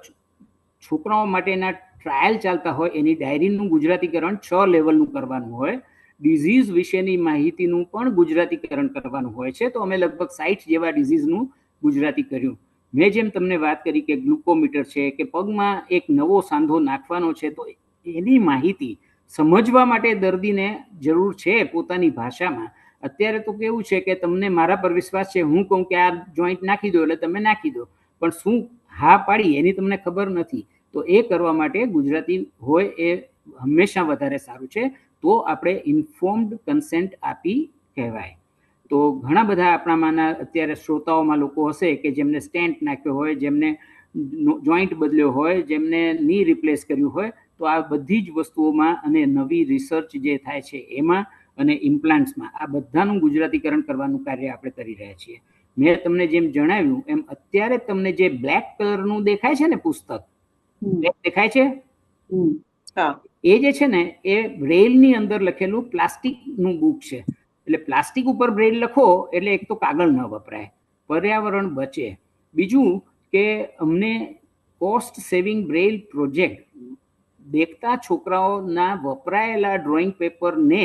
છોકરાઓ માટેના ટ્રાયલ ચાલતા હોય, એની ડાયરીનું ગુજરાતીકરણ 6 લેવલનું કરવાનું હોય, ડિઝીઝ વિશેની માહિતીનું પણ ગુજરાતીકરણ કરવાનું હોય છે. તો અમે લગભગ 60 જેવા ડિઝીઝનું ગુજરાતી કર્યું. મેં જેમ તમને વાત કરી કે ગ્લુકોમીટર છે, કે પગમાં એક નવો સાંધો નાખવાનો છે, તો એની માહિતી સમજવા માટે દર્દીને જરૂર છે પોતાની ભાષામાં. અત્યારે તો કેવું છે કે તમને મારા પર વિશ્વાસ છે, હું કહું કે આ જોઈન્ટ નાખી દો એટલે તમે નાખી દો, પણ શું હા પાડી એની તમને ખબર નથી. તો એ કરવા માટે ગુજરાતી હોય એ હંમેશા વધારે સારું છે. તો આપણે ઇન્ફોર્મ્ડ કન્સેન્ટ આપી કહેવાય. તો ઘણા બધા આપણામાંના અત્યારે શ્રોતાઓમાં લોકો હશે કે જેમને સ્ટેન્ટ નાખ્યો હોય, જેમને જોઈન્ટ બદલ્યો હોય, જેમને ની રિપ્લેસ કર્યું હોય. તો આ બધી જ વસ્તુઓમાં અને નવી રિસર્ચ જે થાય છે એમાં અને ઇમ્પ્લાન્ટ્સમાં આ બધાનું ગુજરાતીકરણ કરવાનું કાર્ય આપણે કરી રહ્યા છીએ. મેં તમને જેમ જણાવ્યું એમ અત્યારે તમને જે બ્લેક કલરનું દેખાય છે ને પુસ્તક, દેખાય છે, એ જે છે ને એ બ્રેઇલની અંદર લખેલું પ્લાસ્ટિકનું બુક છે. એટલે પ્લાસ્ટિક ઉપર બ્રેઇલ લખો એટલે એક તો કાગળ ન વપરાય, પર્યાવરણ બચે. બીજું કે અમને કોસ્ટ સેવિંગ બ્રેઇલ પ્રોજેક્ટ દેખતા છોકરાઓના વપરાયેલા ડ્રોઈંગ પેપરને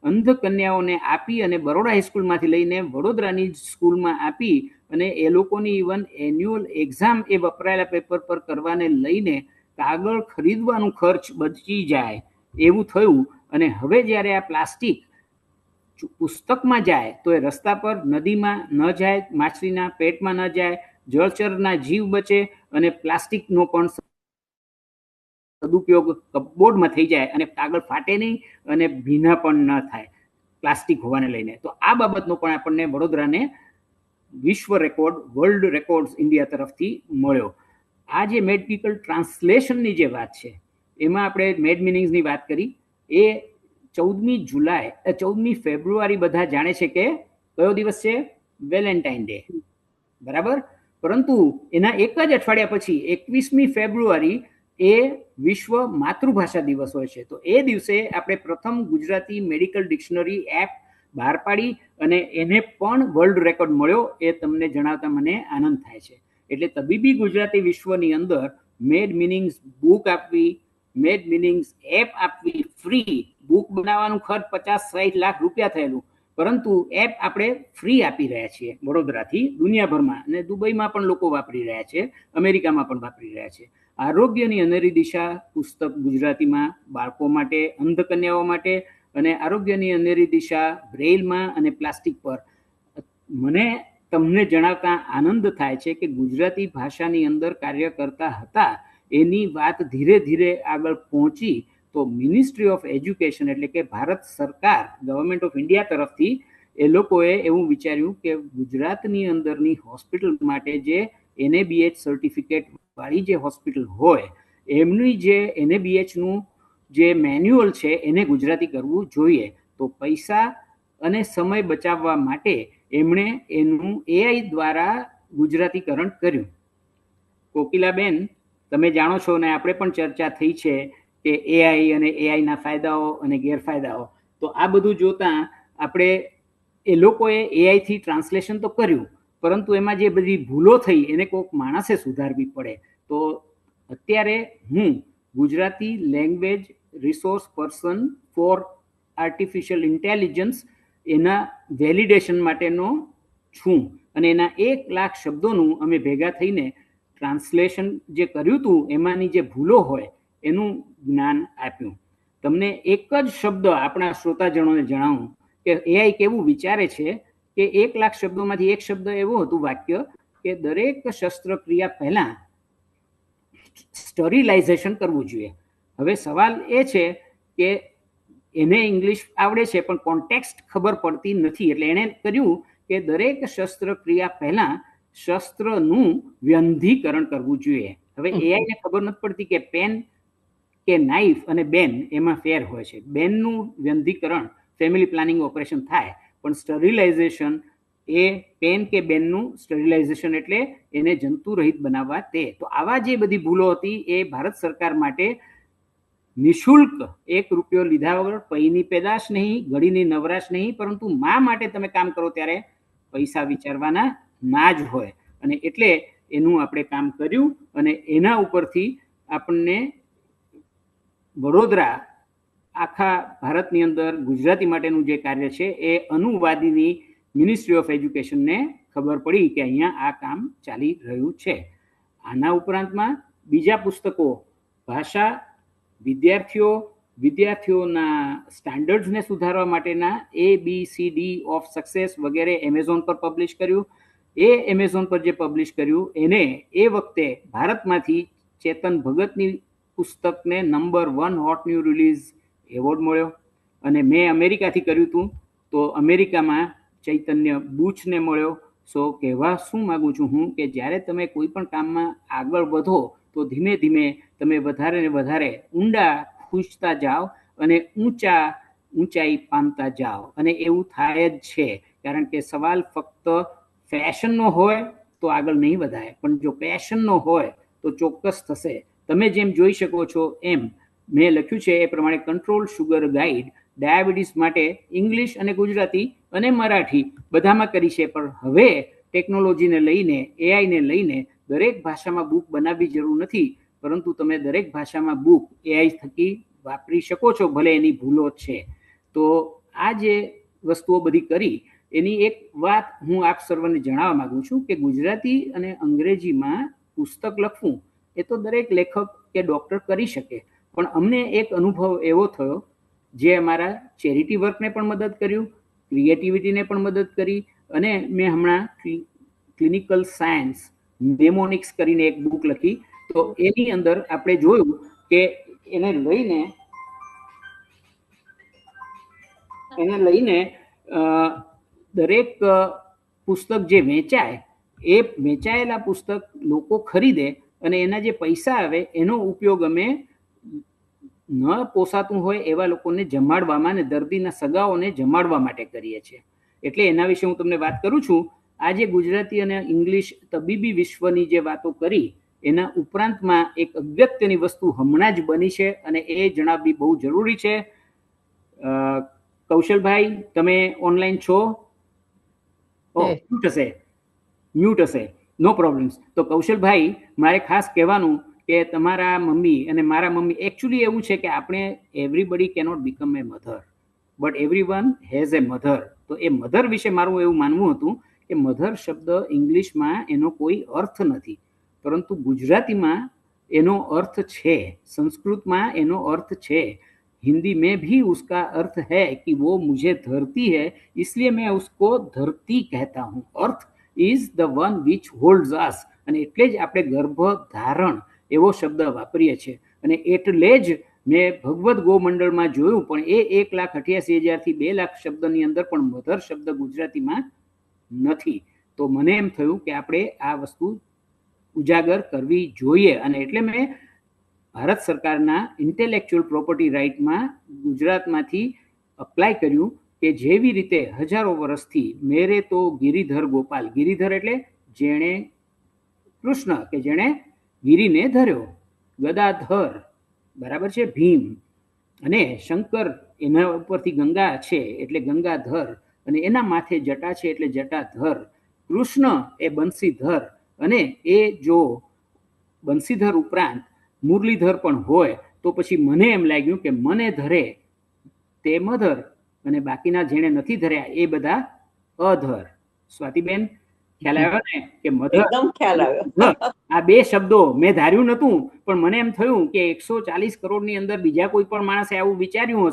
અંધ કન્યાઓને આપી અને બરોડા હાઈસ્કૂલમાંથી લઈને વડોદરાની સ્કૂલમાં આપી અને એ લોકોની ઇવન એન્યુઅલ એક્ઝામ એ વપરાયેલા પેપર પર કરવાને લઈને કાગળ ખરીદવાનું ખર્ચ બચી જાય એવું થયું. અને હવે જ્યારે આ પ્લાસ્ટિક પુસ્તકમાં જાય તો એ રસ્તા પર નદીમાં ન જાય, માછલીના પેટમાં ન જાય, જળચરના જીવ બચે અને પ્લાસ્ટિકનો પણ સદુપયોગ કપબોર્ડમાં થઈ જાય અને કાગળ ફાટે નહીં અને ભીના પણ ન થાય પ્લાસ્ટિક હોવાને લઈને. તો આ બાબતનો પણ આપણને વડોદરાને વિશ્વ રેકોર્ડ, વર્લ્ડ રેકોર્ડ ઇન્ડિયા તરફથી મળ્યો. આ જે મેડિકલ ટ્રાન્સલેશનની જે વાત છે એમાં આપણે મેડ મિનિંગ્સની વાત કરી, એ 14મી ફેબ્રુઆરી બધા જાણે છે કે કયો દિવસ છે? વેલેન્ટાઇન ડે, બરાબર. પરંતુ એના એક જ અઠવાડિયા પછી 21મી ફેબ્રુઆરી એ વિશ્વ માતૃભાષા દિવસ હોય છે. તો એ દિવસે આપણે પ્રથમ ગુજરાતી મેડિકલ ડિક્શનરી એપ બહાર પાડી અને એને પણ વર્લ્ડ રેકોર્ડ મળ્યો. એ તમને જણાવતા મને આનંદ થાય છે. એટલે તબીબી ગુજરાતી વિશ્વની અંદર મેડ મિનિંગ્સ બુક આપવી, મેડ મિનિંગ્સ એપ આપવી ફ્રી. બુક બનાવવાનું ખર્ચ 50-60 લાખ રૂપિયા થયેલું, પરંતુ એપ આપણે ફ્રી આપી રહ્યા છીએ વડોદરાથી દુનિયાભરમાં, અને દુબઈમાં પણ લોકો વાપરી રહ્યા છે, અમેરિકામાં પણ વાપરી રહ્યા છે. આરોગ્યની અનેરી દિશા પુસ્તક ગુજરાતીમાં બાળકો માટે, અંધ કન્યાઓ માટે, અને આરોગ્યની અનેરી દિશા બ્રેઇલમાં અને પ્લાસ્ટિક પર. મને તમને જણાવતા આનંદ થાય છે કે ગુજરાતી ભાષાની અંદર કાર્ય કરતા હતા એની વાત ધીરે ધીરે આગળ પહોંચી તો મિનિસ્ટ્રી ઓફ એજ્યુકેશન એટલે કે ભારત સરકાર, ગવર્મેન્ટ ઓફ ઇન્ડિયા તરફથી એ લોકોએ એવું વિચાર્યું કે ગુજરાતની અંદરની હોસ્પિટલ માટે જે NABH સર્ટિફિકેટ વાળી જે હોસ્પિટલ હોય એમની જે NABHનું જે મેન્યુઅલ છે એને ગુજરાતી કરવું જોઈએ. તો પૈસા અને સમય બચાવવા માટે એમણે એનું AI દ્વારા ગુજરાતીકરણ કર્યું. કોકિલાબેન, તમે જાણો છો ને આપણે પણ ચર્ચા થઈ છે કે AI અને AIના ફાયદાઓ અને ગેરફાયદાઓ. તો આ બધું જોતા આપણે એ લોકોએ AI થી ટ્રાન્સલેશન તો કર્યું, પરંતુ એમાં જે બધી ભૂલો થઈ એને કોઈક માણસે સુધારવી પડે. તો અત્યારે હું Gujarati language resource person four artificial intelligence એના વેલિડેશન માટેનો છું, અને એના 1 લાખ શબ્દોનું અમે ભેગા થઈને ટ્રાન્સલેશન જે કર્યું હતું એમાંની જે ભૂલો હોય એનું જ્ઞાન આપ્યું. તમને એક જ શબ્દ આપણા શ્રોતાજનોને જણાવું કે AI કેવું વિચારે છે કે 1 લાખ શબ્દોમાંથી એક શબ્દ એવો હતું, વાક્ય, કે દરેક શસ્ત્રક્રિયા પહેલા સ્ટરીલાઇઝેશન કરવું જોઈએ. હવે સવાલ એ છે કે એને ઇંગ્લિશ આવડે છે પણ કોન્ટેક્સ્ટ ખબર પડતી નથી, એટલે એણે કર્યું કે દરેક શસ્ત્રક્રિયા પહેલા શસ્ત્રનું વ્યંધીકરણ કરવું જોઈએ. હવે AI ને ખબર નથી પડતી કે પેન કે નાઇફ અને બેન એમાં ફેર હોય છે. બેનનું વ્યંધીકરણ ફેમિલી પ્લાનિંગ ઓપરેશન થાય, પણ સ્ટરીલાઇઝેશન એ પેન કે બેનનું સ્ટરીલાઇઝેશન એટલે એને જંતુ રહિત બનાવવા તે. તો આવા જે બધી ભૂલો હતી એ ભારત સરકાર માટે નિઃશુલ્ક 1 રૂપિયો લીધા વગર, પૈની પેદાશ નહીં, ઘડીની નવરાશ નહીં, પરંતુ મા માટે તમે કામ કરો ત્યારે પૈસા વિચારવાના ના જ હોય. અને એટલે એનું આપણે કામ કર્યું અને એના ઉપરથી આપણને વડોદરા આખા ભારતની અંદર ગુજરાતી માટેનું જે કાર્ય છે એ અનુવાદીની મિનિસ્ટ્રી ઓફ એજ્યુકેશનને ખબર પડી કે અહીંયા આ કામ ચાલી રહ્યું છે. આના ઉપરાંતમાં બીજા પુસ્તકો, ભાષા, વિદ્યાર્થીઓના સ્ટાન્ડર્ડ્સને સુધારવા માટેના ABCD ઓફ સક્સેસ વગેરે એમેઝોન પર પબ્લિશ કર્યું. એ એમેઝોન પર જે પબ્લિશ કર્યું એને એ વખતે ભારતમાંથી ચેતન ભગતની પુસ્તકને number 1 hot new release award મળ્યો. અને મેં અમેરિકાથી કર્યું હતું તો અમેરિકામાં ચૈતન્ય બુચને મળ્યો. સો કહેવા શું માગું છું હું કે જ્યારે તમે કોઈ પણ કામમાં આગળ વધો તો ધીમે ધીમે તમે વધારે ને વધારે ઊંડા ખૂંચતા જાઓ અને ઊંચાઈ પામતા જાઓ. અને એવું થાય જ છે, કારણ કે સવાલ ફક્ત ફેશનનો હોય તો આગળ નહીં વધાય, પણ જો પેશનનો હોય તો ચોક્કસ થશે. તમે જેમ જોઈ શકો છો એમ મેં લખ્યું છે એ પ્રમાણે કંટ્રોલ શુગર ગાઈડ ડાયાબિટીસ માટે ઇંગ્લિશ અને ગુજરાતી અને મરાઠી બધામાં કરી છે. પણ હવે ટેકનોલોજીને લઈને, AIને લઈને દરેક ભાષામાં બુક બનાવવી જરૂર નથી, પરંતુ તમે દરેક ભાષામાં બુક AI થકી વાપરી શકો છો, ભલે એની ભૂલો છે. તો આ જે વસ્તુઓ બધી કરી એની એક વાત હું આપ સર્વને જણાવવા માંગુ છું કે ગુજરાતી અને અંગ્રેજીમાં પુસ્તક લખવું એ તો દરેક લેખક કે ડૉક્ટર કરી શકે, પણ અમને એક અનુભવ એવો થયો જે અમારા ચેરિટી વર્કને પણ મદદ કર્યું, ક્રિએટિવિટીને પણ મદદ કરી. અને મેં હમણાં ક્લિનિકલ સાયન્સ નેમોનિક્સ કરીને એક બુક લખી. તો એની અંદર આપણે જોયું કે એને લઈને દરેક પુસ્તક જે વેચાય એ વેચાયેલા પુસ્તક લોકો ખરીદે અને એના જે પૈસા આવે એનો ઉપયોગ અમે ન પોસાતું હોય એવા લોકોને જમાડવામાં અને દર્દીના સગાઓને જમાડવા માટે કરીએ છીએ. એટલે એના વિશે હું તમને વાત કરું છું. આજે ગુજરાતી અને ઇંગ્લિશ તબીબી વિશ્વની જે વાતો કરી એના ઉપરાંતમાં એક અગત્યની વસ્તુ હમણાં જ બની છે અને એ જણાવવી બહુ જરૂરી છે. કૌશલભાઈ, તમે ઓનલાઈન છો? મ્યુટ હશે, નો પ્રોબ્લેમ્સ. તો કૌશલભાઈ, મારે ખાસ કહેવાનું કે તમારા મમ્મી અને મારા મમ્મી, એકચ્યુઅલી એવું છે કે આપણે everybody cannot become A mother, but everyone has a mother. તો એ મધર વિશે મારું એવું માનવું હતું કે મધર શબ્દ ઇંગ્લિશમાં એનો કોઈ અર્થ નથી, પરંતુ ગુજરાતીમાં એનો અર્થ છે, સંસ્કૃતમાં એનો અર્થ છે, हिंदी में भी उसका अर्थ है कि वो मुझे धरती है, इसलिए मैं उसको धरती कहता हूँ. Earth is the one which holds us. અને એટલે જ આપણે ગર્ભધારણ એવો શબ્દ વાપરીએ છીએ. અને એટલે જ મેં ભગવદ્ ગોમંડળમાં જોયું, પણ એ 1,88,000 થી 2 લાખ શબ્દની અંદર પણ મધર શબ્દ ગુજરાતીમાં નથી. તો મને એમ થયું કે આપણે આ વસ્તુ ઉજાગર કરવી જોઈએ. અને એટલે મેં ભારત સરકારના ઇન્ટેલેક્ચ્યુઅલ પ્રોપર્ટી રાઇટમાં ગુજરાતમાંથી અપ્લાય કર્યું કે જેવી રીતે હજારો વર્ષથી મેરે તો ગિરિધર ગોપાલ, ગિરિધર એટલે જેણે કૃષ્ણ કે જેણે ગિરિને ધર્યો, ગદાધર બરાબર છે ભીમ, અને શંકર એના ઉપરથી ગંગા છે એટલે ગંગાધર, અને એના માથે જટા છે એટલે જટાધર, કૃષ્ણ એ બંસીધર, અને એ જો બંસીધર ઉપરાંત મુરલીધર પણ હોય તો પછી મને એમ લાગ્યું કે મને ધરે તે મધર અને બાકીના જેણે નથી ધર્યા એ બધા અધર. સ્વાતિબેન, ખ્યાલ આવ્યો ને કે મધર? એકદમ ખ્યાલ આવ્યો. આ બે શબ્દો મેં ધાર્યું નતું, પણ મને એમ થયું કે 140 કરોડની અંદર બીજા કોઈ પણ માણસે આવું વિચાર્યું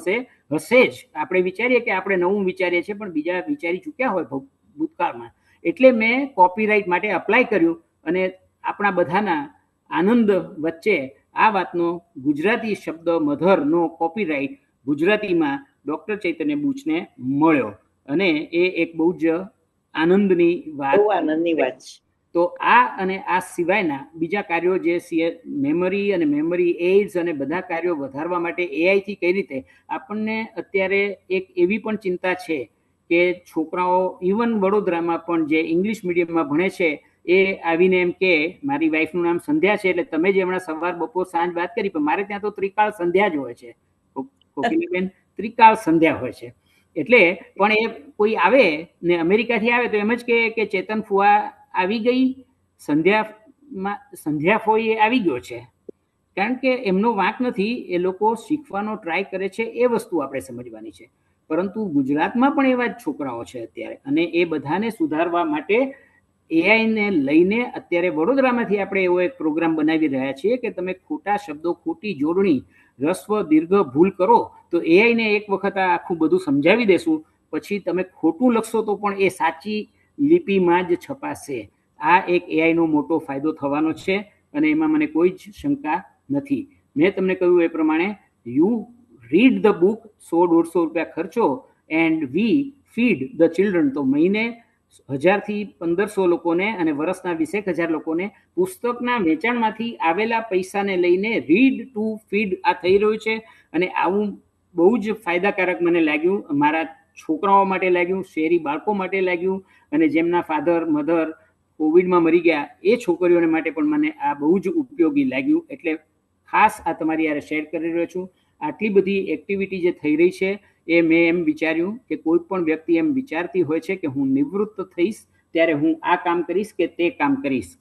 હશે જ. આપણે વિચારીએ કે આપણે નવું વિચારીએ છીએ, પણ બીજા વિચારી ચૂક્યા હોય ભૂતકાળમાં. એટલે મેં કોપીરાઇટ માટે અપ્લાય કર્યું અને આપણા બધાના આનંદ વચ્ચે આ વાતનો ગુજરાતી શબ્દ મધરનો કોપીરાઇટ ગુજરાતીમાં ડોક્ટર ચૈતન્ય બુચને મળ્યો, અને એ એક બહુ જ આનંદની વાત છે. તો આ અને આ સિવાયના બીજા કાર્યો જે મેમરી અને મેમરી એડ્સ અને બધા કાર્યો વધારવા માટે એઆઈથી કઈ રીતે, આપણને અત્યારે એક એવી પણ ચિંતા છે કે છોકરાઓ ઇવન વડોદરામાં પણ જે ઇંગ્લિશ મીડિયમમાં ભણે છે એ આવીને એમ કે મારી વાઈફનું નામ સંધ્યા છે, એટલે તમે જે હમણાં સવાર બપોર સાંજ વાત કરી, પણ મારે ત્યાં તો ત્રિકાળ સંધ્યા જ હોય છે. કોકિલાબેન, ત્રિકાળ સંધ્યા હોય છે. એટલે પણ એ કોઈ આવે ને અમેરિકાથી આવે તો એમ જ કે ચેતન ફુવા આવી ગઈ, સંધ્યા ફોઈ આવી ગયો છે. કારણ કે એમનો વાંક નથી, એ લોકો શીખવાનો ટ્રાય કરે છે, એ વસ્તુ આપણે સમજવાની છે. પરંતુ ગુજરાતમાં પણ એવા જ છોકરાઓ છે અત્યારે, અને એ બધાને સુધારવા માટે એઆઈને લઈને અત્યારે વડોદરામાંથી આપણે એવો એક પ્રોગ્રામ બનાવી રહ્યા છીએ કે તમે ખોટા શબ્દો, ખોટી જોડણી, રસ્વ દીર્ઘ ભૂલ કરો તો એઆઈને એક વખત આ આખું બધું સમજાવી દેશું, પછી તમે ખોટું લખશો તો પણ એ સાચી લિપિમાં જ છપાશે. આ એક એઆઈનો મોટો ફાયદો થવાનો છે અને એમાં મને કોઈ જ શંકા નથી. મેં તમને કહ્યું એ પ્રમાણે યુ રીડ ધ બુક, 100-150 રૂપિયા ખર્ચો and we feed the children. તો મહિને 1000 થી 1500 લોકોને અને વર્ષના 20,000 લોકોને પુસ્તકના વેચાણમાંથી આવેલા પૈસાને લઈને રીડ ટુ ફીડ આ થઈ રહ્યું છે. અને આવું બહુ જ ફાયદાકારક મને લાગ્યું, મારા છોકરાઓ માટે લાગ્યું, શહેરી બાળકો માટે લાગ્યું, અને જેમના ફાધર મધર કોવિડમાં મરી ગયા એ છોકરીઓને માટે પણ મને આ બહુ જ ઉપયોગી લાગ્યું. એટલે ખાસ આ તમારી યારે શેર કરી રહ્યો છું. આટલી બધી એક્ટિવિટી જે થઈ રહી છે એ મેં એમ વિચાર્યું કે કોઈ પણ વ્યક્તિ એમ વિચારતી હોય છે કે હું નિવૃત્ત થઈશ ત્યારે હું આ કામ કરીશ કે તે કામ કરીશ,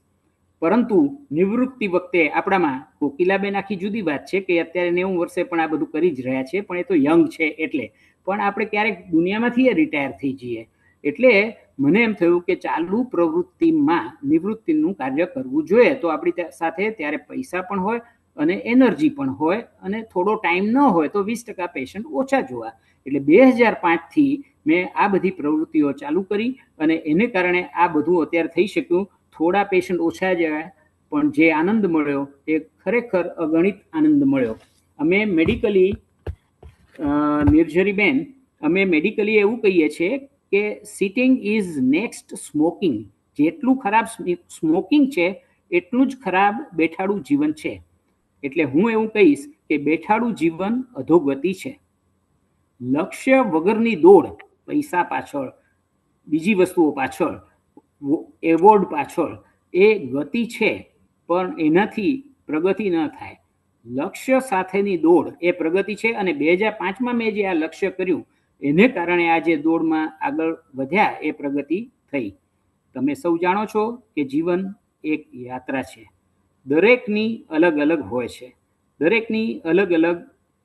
પરંતુ નિવૃત્તિ વખતે આપણામાં કોકિલાબેન આખી જુદી વાત છે કે અત્યારે 90 વર્ષે પણ આ બધું કરી જ રહ્યા છે, પણ એ તો યંગ છે એટલે, પણ આપણે ક્યારેક દુનિયામાંથી રિટાયર થઈ જઈએ. એટલે મને એમ થયું કે ચાલુ પ્રવૃત્તિમાં નિવૃત્તિનું કાર્ય કરવું જોઈએ, તો આપણી સાથે ત્યારે પૈસા પણ હોય અને એનર્જી પણ હોય, અને થોડો ટાઈમ ન હોય તો 20% પેશન્ટ ઓછા જોવા. એટલે 2005થી મેં આ બધી પ્રવૃત્તિઓ ચાલુ કરી અને એને કારણે આ બધું અત્યારે થઈ શક્યું. થોડા પેશન્ટ ઓછા જયા, પણ જે આનંદ મળ્યો એ ખરેખર અગણિત આનંદ મળ્યો. અમે મેડિકલી, નિર્જરીબેન, અમે મેડિકલી એવું કહીએ છીએ કે સિટિંગ ઇઝ નેક્સ્ટ સ્મોકિંગ. જેટલું ખરાબ સ્મોકિંગ છે એટલું જ ખરાબ બેઠાડું જીવન છે. એટલે હું એવું કહીશ કે બેઠાડું જીવન અધોગતિ છે. લક્ષ્ય વગરની દોડ, પૈસા પાછળ, બીજી વસ્તુઓ પાછળ, એવોર્ડ પાછળ, એ ગતિ છે, પણ એનાથી પ્રગતિ ન થાય. લક્ષ્ય સાથેની દોડ એ પ્રગતિ છે. અને 2005માં મેં જે આ લક્ષ્ય કર્યું એને કારણે આ જે દોડમાં આગળ વધ્યા એ પ્રગતિ થઈ. તમે સૌ જાણો છો કે જીવન એક યાત્રા છે. દરેકની અલગ અલગ હોય છે, દરેકની અલગ અલગ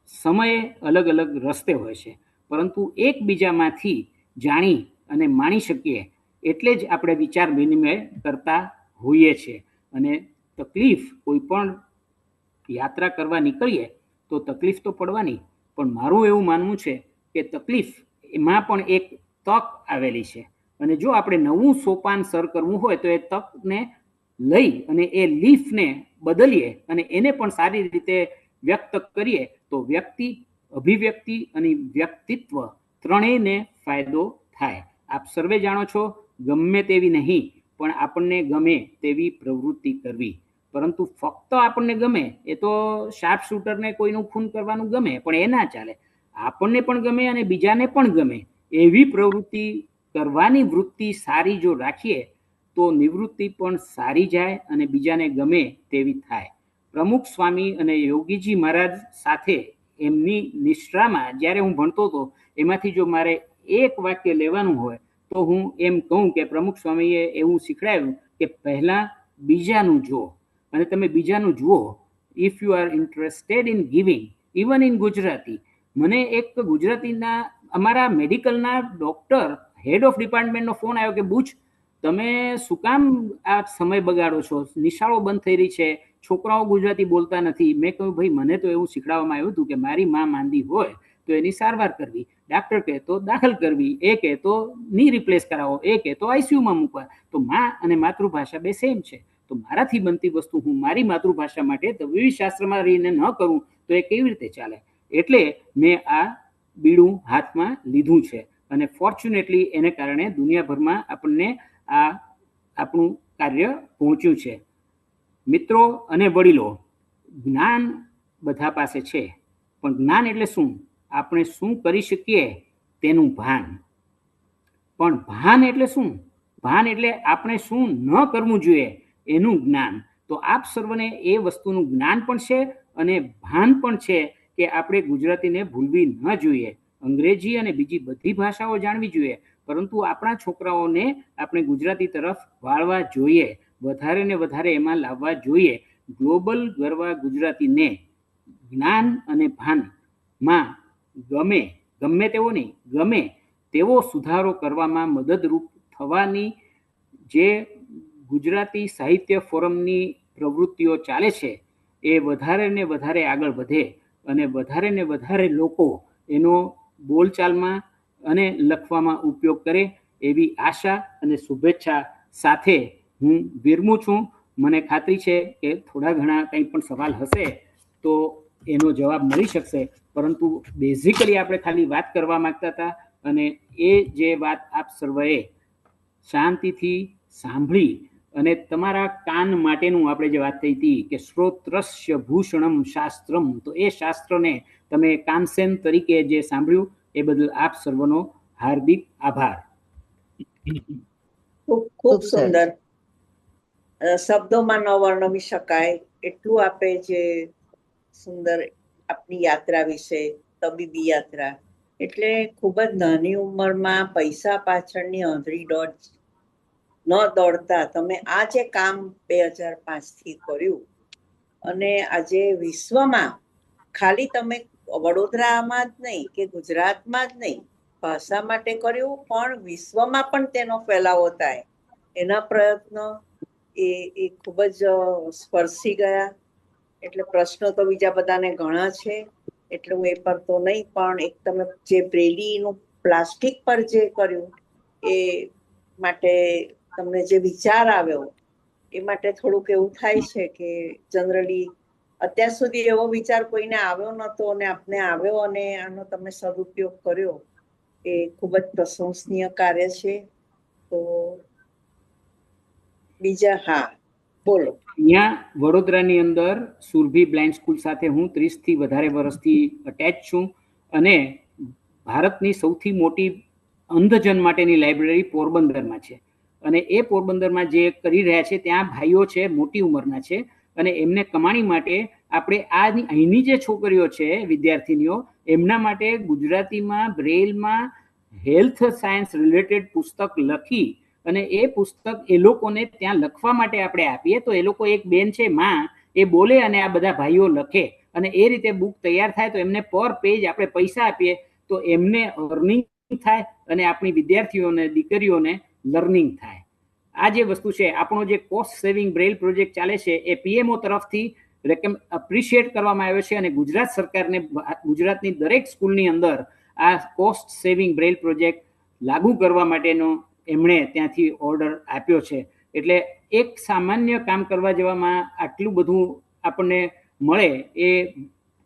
સમયે અલગ અલગ રસ્તે હોય છે, પરંતુ એકબીજામાંથી જાણી અને માણી શકીએ એટલે જ આપણે વિચાર વિનિમય કરતા હોઈએ છીએ. અને તકલીફ, કોઈ પણ યાત્રા કરવા નીકળીએ તો તકલીફ તો પડવાની, પણ મારું એવું માનવું છે કે તકલીફ એમાં પણ એક તક આવેલી છે. અને જો આપણે નવું સોપાન સર કરવું હોય તો એ તકને લઈ અને એ લીફને બદલીએ અને એને પણ સારી રીતે વ્યક્ત કરીએ તો વ્યક્તિ, અભિવ્યક્તિ અને વ્યક્તિત્વ ત્રણેયને ફાયદો થાય. આપ સર્વે જાણો છો, ગમે તેવી નહીં પણ આપણને ગમે તેવી પ્રવૃત્તિ કરવી. પરંતુ ફક્ત આપણને ગમે એ તો શાર્પ શૂટરને કોઈનું ખૂન કરવાનું ગમે, પણ એ ના ચાલે. આપણને પણ ગમે અને બીજાને પણ ગમે એવી પ્રવૃત્તિ કરવાની વૃત્તિ સારી જો રાખીએ તો નિવૃત્તિ પણ સારી જાય અને બીજાને ગમે તેવી થાય. પ્રમુખ સ્વામી અને યોગીજી મહારાજ સાથે એમની નિષ્ઠામાં જ્યારે હું ભણતો હતો, એમાંથી જો મારે એક વાક્ય લેવાનું હોય તો હું એમ કહું કે પ્રમુખ સ્વામીએ એવું શીખડાવ્યું કે પહેલા બીજાનું જુઓ, અને તમે બીજાનું જુઓ. If you are interested in giving, even in Gujarati. મને એક ગુજરાતીના અમારા મેડિકલના ડૉક્ટર, હેડ ઓફ ડિપાર્ટમેન્ટનો ફોન આવ્યો કે બુચ, તમે શું કામ આ સમય બગાડો છો? નિશાળો બંધ થઈ રહી છે, છોકરાઓ ગુજરાતી બોલતા નથી. મેં કહ્યું ભાઈ, મને તો એવું શીખડાવવામાં આવ્યું હતું કે મારી માં માંદી હોય તો એની સારવાર કરવી, ડાક્ટર કહે તો દાખલ કરવી, એ કહે તો ની રિપ્લેસ કરાવો, એ કહે તો આઈસીયુમાં મૂકવા. તો માં અને માતૃભાષા બે સેમ છે. તો મારાથી બનતી વસ્તુ હું મારી માતૃભાષા માટે તબીબી શાસ્ત્રમાં રહીને ન કરું તો એ કેવી રીતે ચાલે? એટલે મેં આ બીડું હાથમાં લીધું છે. અને ફોર્ચ્યુનેટલી એને કારણે દુનિયાભરમાં આપણને આ આપણું કાર્ય પહોંચ્યું છે. મિત્રો અને વડીલો, જ્ઞાન બધા પાસે છે, પણ જ્ઞાન એટલે શું? આપણે શું કરી શકીએ તેનું ભાન. પણ ભાન એટલે શું? ભાન એટલે આપણે શું ન કરવું જોઈએ એનું જ્ઞાન. તો આપ સર્વને એ વસ્તુનું જ્ઞાન પણ છે અને ભાન પણ છે કે આપણે ગુજરાતીને ભૂલવી ન જોઈએ. અંગ્રેજી અને બીજી બધી ભાષાઓ જાણવી જોઈએ, પરંતુ આપણા છોકરાઓને આપણે ગુજરાતી તરફ વાળવા જોઈએ, વધારે ને વધારે એમાં લાવવા જોઈએ. ગ્લોબલ ગરવા ગુજરાતીને જ્ઞાન અને ભાનમાં ગમે તેવો નહીં, ગમે તેવો સુધારો કરવામાં મદદરૂપ થવાની જે ગુજરાતી સાહિત્ય ફોરમની પ્રવૃત્તિઓ ચાલે છે એ વધારે ને વધારે આગળ વધે અને વધારે ને વધારે લોકો એનો બોલચાલમાં અને લખવામાં ઉપયોગ કરે એવી આશા અને શુભેચ્છા સાથે હું વિરમું છું. મને ખાતરી છે કે થોડા ઘણા કંઈ પણ સવાલ હશે તો એનો જવાબ મળી શકશે, પરંતુ બેઝિકલી આપણે ખાલી વાત કરવા માંગતા હતા અને એ જે વાત આપ સર્વેએ શાંતિથી સાંભળી અને તમારા કાન માટેનું આપણે જે વાત થઈ હતી કે શ્રોત્રસ્ય ભૂષણમ શાસ્ત્રમ, તો એ શાસ્ત્રને તમે કાનસેન તરીકે જે સાંભળ્યું એ બદલ આપ સર્વનો હાર્દિક આભાર. ખૂબ ખૂબ સુંદર, શબ્દોમાં ન વર્ણવી શકાય એટલું આપે જે સુંદર આપની યાત્રા વિશે, તબીબી યાત્રા. એટલે ખૂબ જ નાની ઉંમરમાં પૈસા પાછળની આંધળી દોડ ન દોડતા તમે આ જે કામ 2005થી કર્યું અને આજે વિશ્વમાં, ખાલી તમે વડોદરામાં જ નહીં કે ગુજરાતમાં જ નહીં ભાષા માટે કર્યું, પણ વિશ્વમાં પણ તેનો ફેલાવો થાય એના પ્રયત્નો એ ખૂબ જ સ્પર્શી ગયા. એટલે પ્રશ્નો તો બીજા બધાને ઘણા છે, એટલે હું એ પર તો નહીં, પણ એક તમે જે બ્રેલીનું પ્લાસ્ટિક પર જે કર્યું એ માટે તમને જે વિચાર આવ્યો એ માટે થોડુંક એવું થાય છે કે જનરલી અત્યાર સુધી એવો વિચાર કોઈને આવ્યો નહોતો અને આપને આવ્યો અને આનો તમે સદુપયોગ કર્યો એ ખૂબ જ પ્રશંસનીય કાર્ય છે. તો બીજા, હા, બોલો. અહીંયા વડોદરાની અંદર સુરભી બ્લાઇન્ડ સ્કૂલ સાથે હું 30 થી વધારે વર્ષથી અટેચ છું અને ભારતની સૌથી મોટી અંધજન માટેની લાઇબ્રેરી પોરબંદરમાં છે અને એ પોરબંદરમાં જે કરી રહ્યા છે ત્યાં ભાઈઓ છે મોટી ઉંમરના છે અને એમને કમાણી માટે આપણે અહીંની જે છોકરીઓ છે વિદ્યાર્થીનીઓ એમના માટે ગુજરાતીમાં બ્રેઇલમાં હેલ્થ સાયન્સ રિલેટેડ પુસ્તક લખી અને એ પુસ્તક એ લોકોને ત્યાં લખવા માટે આપણે આપીએ તો એ લોકો એક બેન છે માં એ બોલે અને આ બધા ભાઈઓ લખે અને એ રીતે બુક તૈયાર થાય તો એમને પર પેજ આપણે પૈસા આપીએ તો એમને અર્નિંગ થાય અને આપણી વિદ્યાર્થીઓને દીકરીઓને લર્નિંગ થાય. આ જે વસ્તુ છે આપણો જે કોસ્ટ સેવિંગ બ્રેઇલ પ્રોજેક્ટ ચાલે છે એ પીએમઓ તરફથી એપ્રિશિએટ કરવામાં આવ્યો છે અને ગુજરાત સરકારને ગુજરાતની દરેક સ્કૂલની અંદર આ કોસ્ટ સેવિંગ બ્રેઇલ પ્રોજેક્ટ લાગુ કરવા માટેનો એમણે ત્યાંથી ઓર્ડર આપ્યો છે. એટલે એક સામાન્ય કામ કરવા જવામાં આટલું બધું આપણને મળે એ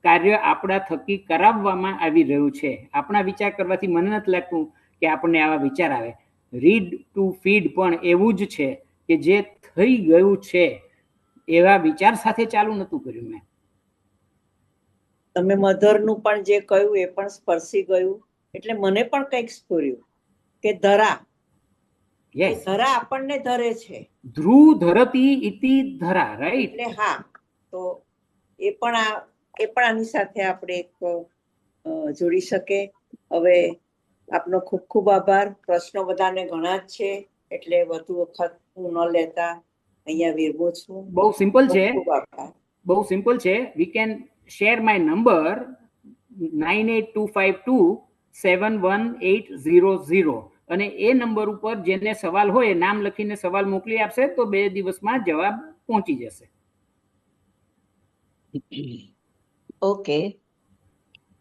કાર્ય આપણા થકી કરાવવામાં આવી રહ્યું છે. આપણા વિચાર કરવાથી મને નથી લાગતું કે આપણને આવા વિચાર આવે. રીડ ટુ ફીડ પણ એવું જ છે કે જે થઈ ગયું છે એવા વિચાર સાથે ચાલુ નતું કર્યું મેં. તમે મધરનું પણ જે કહ્યું એ પણ સ્પર્શી ગયું એટલે મને પણ કંઈક સ્ફુર્યું કે ધરા ધરા આપણને ધરે છે. ધ્રુવ ધરતી ઇતિ ધરા, રાઈટ? એટલે હા, તો એ પણ આની સાથે આપણે એક જોડી શકે. હવે આપનો ખૂબ ખૂબ આભાર. પ્રશ્નો બધાને ઘણા જ છે એટલે વધુ વખત હું ન લેતા અહીંયા વિરમું છું. બહુ સિમ્પલ છે, ખૂબ આભાર. બહુ સિમ્પલ છે. We can share my number 9825271800 અને એ નંબર ઉપર જેને સવાલ હોય નામ લખીને સવાલ મોકલી આપશે તો 2 દિવસમાં જવાબ પહોંચી જશે. ઓકે,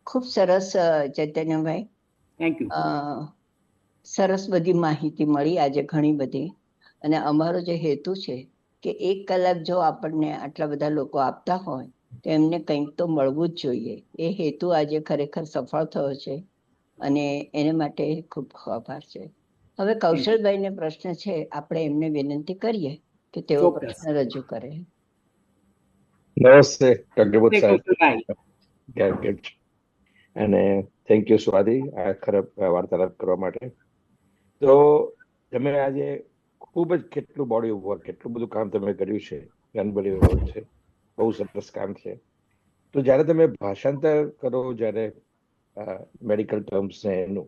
ખૂબ સરસ ચૈતન્યભાઈ. Thank you. સરસ બધી માહિતી મળી આજે, ઘણી બધી. અને અમારો જે હેતુ છે કે 1 કલાક જો આપણને આટલા બધા લોકો આપતા હોય તો એમને કંઈક તો મળવું જ જોઈએ. એ હેતુ આજે ખરેખર સફળ થયો છે અને એને માટે ખૂબ ખૂબ આભાર છે. હવે કૌશલભાઈને પ્રશ્ન છે, આપણે એમને વિનંતી કરીએ કે તેઓ પ્રશ્ન રજૂ કરે. નમસ્તે ડોક્ટર સાહેબ અને થેન્ક યુ સ્વાતિ આ ખરાબ વાર્તાલાપ કરવા માટે. તો તમે આજે ખૂબ જ કેટલું બોડી વર્ક, કેટલું બધું કામ તમે કર્યું છે, અનબિલીવેબલ છે, બહુ સરસ કામ છે. તો જ્યારે તમે ભાષાંતર કરો, જ્યારે મેડિકલ ટર્મ્સ ને એનું,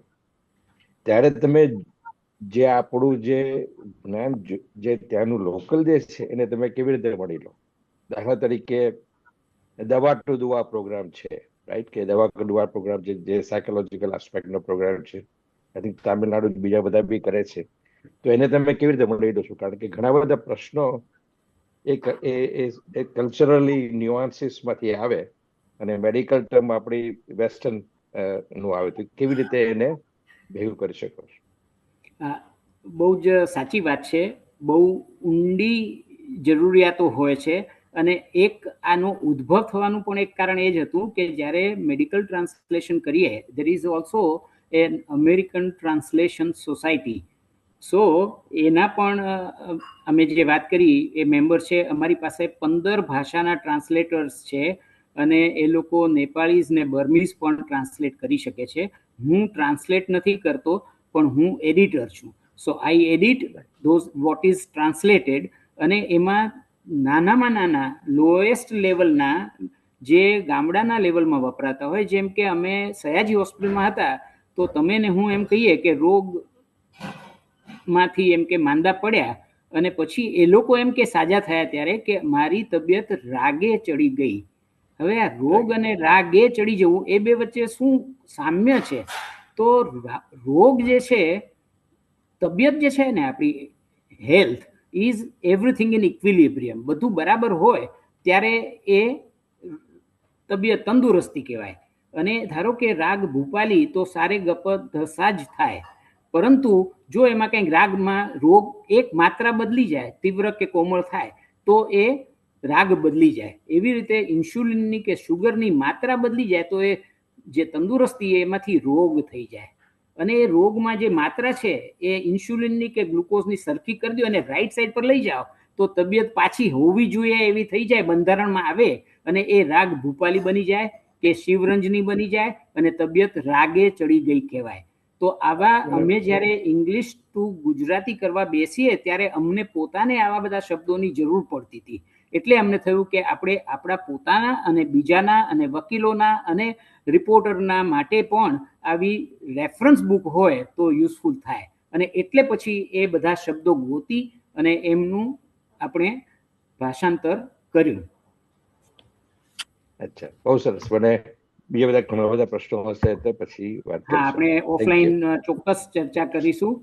ત્યારે તમે જે આપણું જે જ્ઞાન જે ત્યાંનું લોકલ જે છે એને તમે કેવી રીતે મળી લો? દાખલા તરીકે દવા ટુ દુઆ પ્રોગ્રામ છે, રાઈટ? કે દવા ટુ દુઆ પ્રોગ્રામ જે સાયકોલોજીકલ આસ્પેક્ટનો પ્રોગ્રામ છે, આઈ થિંક તામિલનાડુ બીજા બધા બી કરે છે. તો એને તમે કેવી રીતે મળી દો છો? કારણ કે ઘણા બધા પ્રશ્નો એ કલ્ચરલી ન્યુઆન્સીસમાંથી આવે અને મેડિકલ ટર્મ આપણી વેસ્ટર્ન નું આવે, તો કેવી રીતે એને ભેગું કરી શકો છો? બહુ જ સાચી વાત છે. બહુ ઊંડી જરૂરિયાતો હોય છે અને એક આનો ઉદ્ભવ થવાનું પણ એક કારણ એ જ હતું કે જ્યારે મેડિકલ ટ્રાન્સલેશન કરીએ, there is also an American translation society. So એના પણ અમે જે વાત કરી એ મેમ્બર છે. અમારી પાસે 15 ભાષાના ટ્રાન્સલેટર્સ છે અને એ લોકો નેપાળીઝ ને બર્મીઝ પણ ટ્રાન્સલેટ કરી શકે છે. હું ટ્રાન્સલેટ નથી કરતો પણ હું એડિટર છું. So I edit those what is translated અને એમાં નાનામાં નાના લોએસ્ટ લેવલના જે ગામડાના લેવલમાં વપરાતા હોય, જેમ કે અમે સયાજી હોસ્પિટલમાં હતા તો તમે ને હું એમ કહીએ કે રોગમાંથી એમ કે માંદા પડ્યા અને પછી એ લોકો એમ કે સાજા થયા ત્યારે કે મારી તબિયત રાગે ચડી ગઈ. હવે આ રોગ અને રાગે ચડી જવું એ બે વચ્ચે શું સામ્ય છે? તો રોગ જે છે, તબિયત જે છે ને, આપણી health is everything in equilibrium. બધું બરાબર હોય ત્યારે એ તબિયત તંદુરસ્તી કહેવાય. અને ધારો કે રાગ ભૂપાલી તો સારે ગપ ધસા જ થાય. પરંતુ જો એમાં કંઈક રાગમાં રોગ એક માત્રા બદલી જાય, તીવ્ર કે કોમળ થાય, તો એ રાગ બદલી જાય. એવી રીતે ઇન્સ્યુલિનની કે શુગરની માત્રા બદલી જાય તો એ જે તંદુરસ્તી એમાંથી રોગ થઈ જાય. અને એ રોગમાં જે માત્રા છે એ ઇન્સ્યુલિનની કે ગ્લુકોઝની સરખી કરી દો અને રાઈટ સાઈડ પર લઈ જાઓ તો તબિયત પાછી હોવી જોઈએ એવી થઈ જાય, બંધારણમાં આવે અને એ રાગ ભૂપાલી બની જાય કે શિવરંજની બની જાય અને તબિયત રાગે ચડી ગઈ કહેવાય. તો આવા અમે જ્યારે ઇંગ્લિશ ટુ ગુજરાતી કરવા બેસીએ ત્યારે અમને પોતાને આવા બધા શબ્દોની જરૂર પડતી હતી. એટલે અમને થયું કે આપણે આપણા પોતાના અને બીજાના અને વકીલોના અને રિપોર્ટરના માટે પણ આવી રેફરન્સ બુક હોય તો યુઝફુલ થાય. અને એટલે પછી એ બધા શબ્દો ગોતી અને એમનું આપણે ભાષાંતર કર્યું. અચ્છા, બહુ સરસ. મને બીજા બધા ઘણા બધા પ્રશ્નો હશે તો પછી વાત હા, આપણે ઓફલાઈન ચોક્કસ ચર્ચા કરીશું.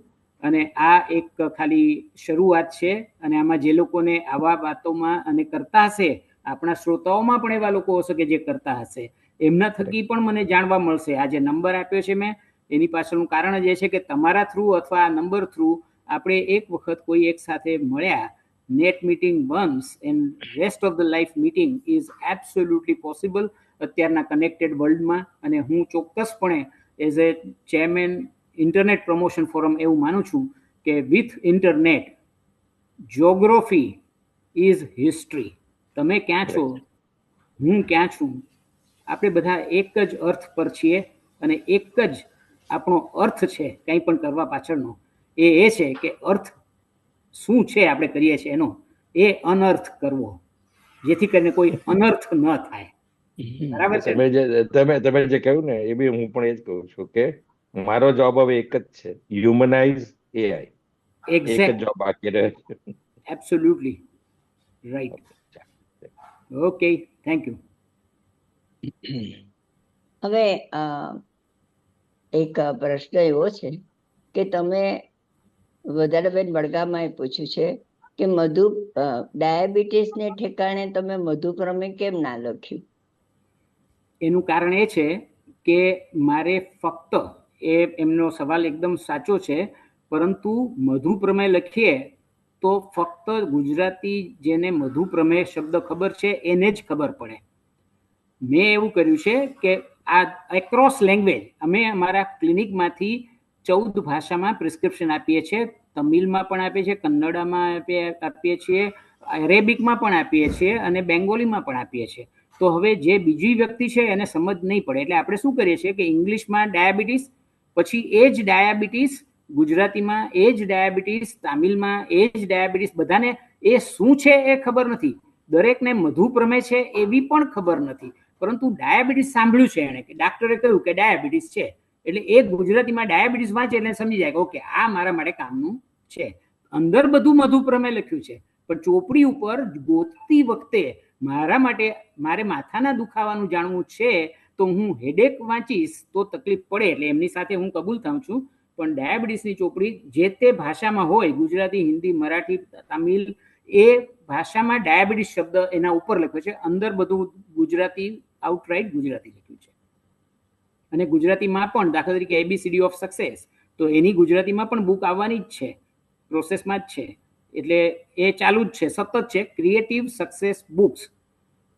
અને આ એક ખાલી શરૂઆત છે. અને આમાં જે લોકોને આવા વાતોમાં અને કરતા હશે, આપણા શ્રોતાઓમાં પણ એવા લોકો હશે કે જે કરતા હશે, એમના થકી પણ મને જાણવા મળશે. આ જે નંબર આપ્યો છે મેં, એની પાછળનું કારણ જ એ છે કે તમારા થ્રુ અથવા આ નંબર થ્રુ આપણે એક વખત કોઈ એક સાથે મળ્યા, net meeting once and rest of the life meeting is absolutely possible અત્યારના કનેક્ટેડ વર્લ્ડમાં. અને હું ચોક્કસપણે as a chairman internet promotion forum એવું માનું છું કે with internet geography is history. તમે ક્યાં છો, હું ક્યાં છું, આપણે બધા એક જ અર્થ પર છીએ અને એક જ આપણો અર્થ છે કંઈ પણ કરવા પાછળનો. એ છે કે અર્થ શું છે આપણે કરીએ છીએ એનો, એ અનર્થ કરવો, જેથી કરીને કોઈ અનર્થ ન થાય. બરાબર છે? તમે જે કહ્યું ને એ બી હું પણ એ જ કહું છું કે મારો જવાબ હવે એક જ છે, હ્યુમનાઇઝ એઆઈ. એક જ જવાબ બાકી રહે છે. Absolutely right. Okay, thank you. હવે એક પ્રશ્ન એવો છે કે તમે વધારેબેન વડગામાં પૂછ્યું છે કે ડાયાબિટીસ ને ઠેકાણે તમે મધુપ્રમેહ કેમ ના લખ્યું? એનું કારણ એ છે કે મારે ફક્ત એમનો સવાલ એકદમ સાચો છે, પરંતુ મધુપ્રમેહ લખીએ તો ફક્ત ગુજરાતી જેને મધુપ્રમેહ શબ્દ ખબર છે એને જ ખબર પડે. મેં એવું કર્યું છે કે આ એક્રોસ લેંગ્વેજ અમે અમારા ક્લિનિકમાંથી 14 ભાષામાં પ્રિસ્ક્રિપ્શન આપીએ છીએ. તમિલમાં પણ આપીએ છીએ, કન્નડામાં આપીએ છીએ, અરેબિકમાં પણ આપીએ છીએ અને બેંગોલીમાં પણ આપીએ છીએ. તો હવે જે બીજી વ્યક્તિ છે એને સમજ નહીં પડે એટલે આપણે શું કરીએ છીએ કે ઇંગ્લિશમાં ડાયાબિટીસ, પછી એ જ ડાયાબિટીસ ગુજરાતીમાં, એ જ ડાયાબિટીસ તામિલમાં, એ જ ડાયાબિટીસ, બધાને એ શું છે એ ખબર નથી. દરેકને મધુપ્રમેહ છે એવી પણ ખબર નથી, પરંતુ ડાયાબિટીસ સાંભળ્યું છે એણે કે ડાક્ટરે કહ્યું કે ડાયાબિટીસ છે, એટલે એ ગુજરાતીમાં ડાયાબિટીસ વાંચે એટલે સમજી જાય કે ઓકે આ મારા માટે કામનું છે. અંદર બધું મધુપ્રમેહ લખ્યું છે, પણ ચોપડી ઉપર ગોતતી વખતે મારે માથાના દુખાવાનું જાણવું છે તો હું હેડેક વાંચીશ તો તકલીફ પડે, એટલે એમની સાથે હું કબૂલ થાઉં છું. પણ ડાયાબિટીસની ચોપડી જે તે ભાષામાં હોય, ગુજરાતી, હિન્દી, મરાઠી, તમિલ, એ ભાષામાં ડાયાબિટીસ શબ્દ એના ઉપર લખ્યો છે, અંદર બધું ગુજરાતી, આઉટરાઇટ ગુજરાતી લખ્યું છે. અને ગુજરાતીમાં પણ દાખલા તરીકે ABCD ઓફ સક્સેસ, તો એની ગુજરાતીમાં પણ બુક આવવાની જ છે, પ્રોસેસમાં જ છે. એટલે એ ચાલુ જ છે, સતત છે. ક્રિએટિવ સક્સેસ બુક્સ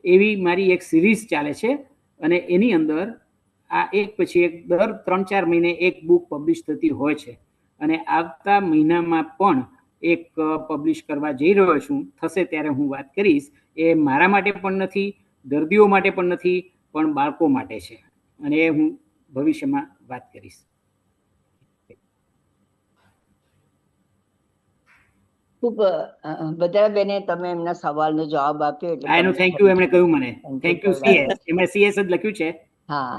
એવી મારી એક સિરીઝ ચાલે છે અને એની અંદર આ એક પછી એક દર 3-4 મહિને એક બુક પબ્લિશ થતી હોય છે. અને આવતા મહિનામાં પણ એક પબ્લિશ કરવા જઈ રહ્યો છું. થશે ત્યારે હું વાત કરીશ. એ મારા માટે પણ નથી, દર્દીઓ માટે પણ નથી, પણ બાળકો માટે છે, અને એ હું ભવિષ્યમાં વાત કરીશ. ખૂબ બધા બેને તમે એમના સવાલનો જવાબ આપ્યો એટલે આનું થેન્ક યુ એમણે કહ્યું મને. Thank you CS. એમાં CS જ લખ્યું છે. હા.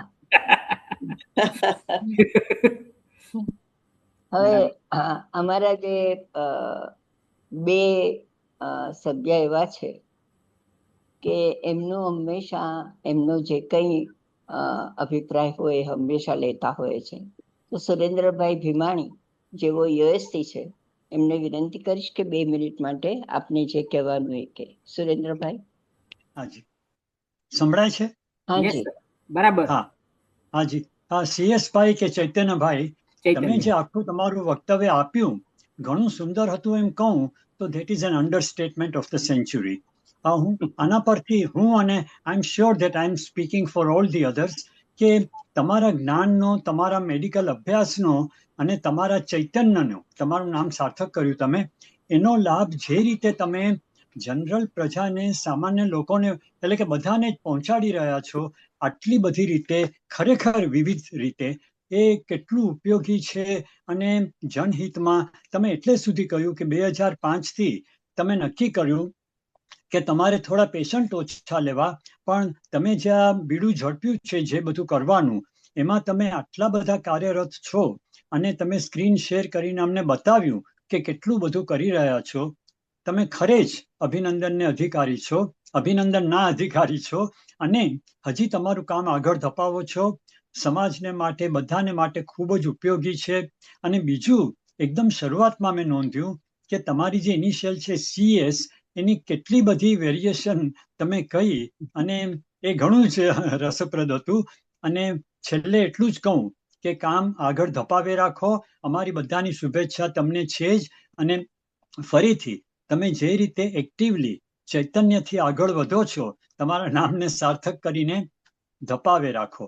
હવે અમારા જે બે સભ્ય એવા છે કે એમનું હંમેશા એમનો જે કંઈ અભિપ્રાય હોય એ હંમેશા લેતા હોય છે. તો સુરેન્દ્રભાઈ ભીમાણી જેવો યુએસથી છે, એમને વિનંતી કરીશ કે 2 મિનિટ માટે આપને જે કહેવાનું એ કે. સુરેન્દ્રભાઈ. હાજી, સંભળાય છે? હાજી, બરાબર. હા, હાજી. CS ભાઈ કે ચૈતન્યભાઈ, તમે જે આખું તમારું વક્તવ્ય આપ્યું ઘણું સુંદર હતું એમ કહું તો that is an understatement of the century. હું આના પરથી અને I am sure that I am speaking for all the others કે તમારા જ્ઞાનનો, તમારા મેડિકલ અભ્યાસનો અને તમારા ચૈતન્યનો, તમારું નામ સાર્થક કર્યું તમે, એનો લાભ જે રીતે તમે જનરલ પ્રજાને, સામાન્ય લોકોને, એટલે કે બધાને જ પહોંચાડી રહ્યા છો, આટલી બધી રીતે, ખરેખર વિવિધ રીતે, એ કેટલું ઉપયોગી છે. અને જનહિતમાં તમે એટલે સુધી કહ્યું કે 2005થી તમે નક્કી કર્યું કે તમારે થોડા પેશન્ટ ઓછા લેવા, પણ તમે જ્યાં બીડું ઝડપ્યું છે જે બધું કરવાનું, એમાં તમે આટલા બધા કાર્યરત છો અને તમે સ્ક્રીન શેર કરીને અમને બતાવ્યું કે કેટલું બધું કરી રહ્યા છો. તમે ખરે જ અભિનંદનને અધિકારી છો, અભિનંદનના અધિકારી છો. અને હજી તમારું કામ આગળ ધપાવો છો. સમાજને માટે, બધાને માટે ખૂબ જ ઉપયોગી છે. અને બીજું, એકદમ શરૂઆતમાં મેં નોંધ્યું કે તમારી જે ઇનિશિયલ છે CS, એની કેટલી બધી વેરિએશન તમે કહી, અને એ ઘણું જ રસપ્રદ હતું. અને છેલ્લે એટલું જ કહું કે કામ આગળ ધપાવે રાખો. અમારી બધાની શુભેચ્છા તમને છે જ. અને ફરીથી તમે જે રીતે એક્ટિવલી, ચૈતન્યથી આગળ વધો છો, તમારા નામને સાર્થક કરીને ધપાવે રાખો.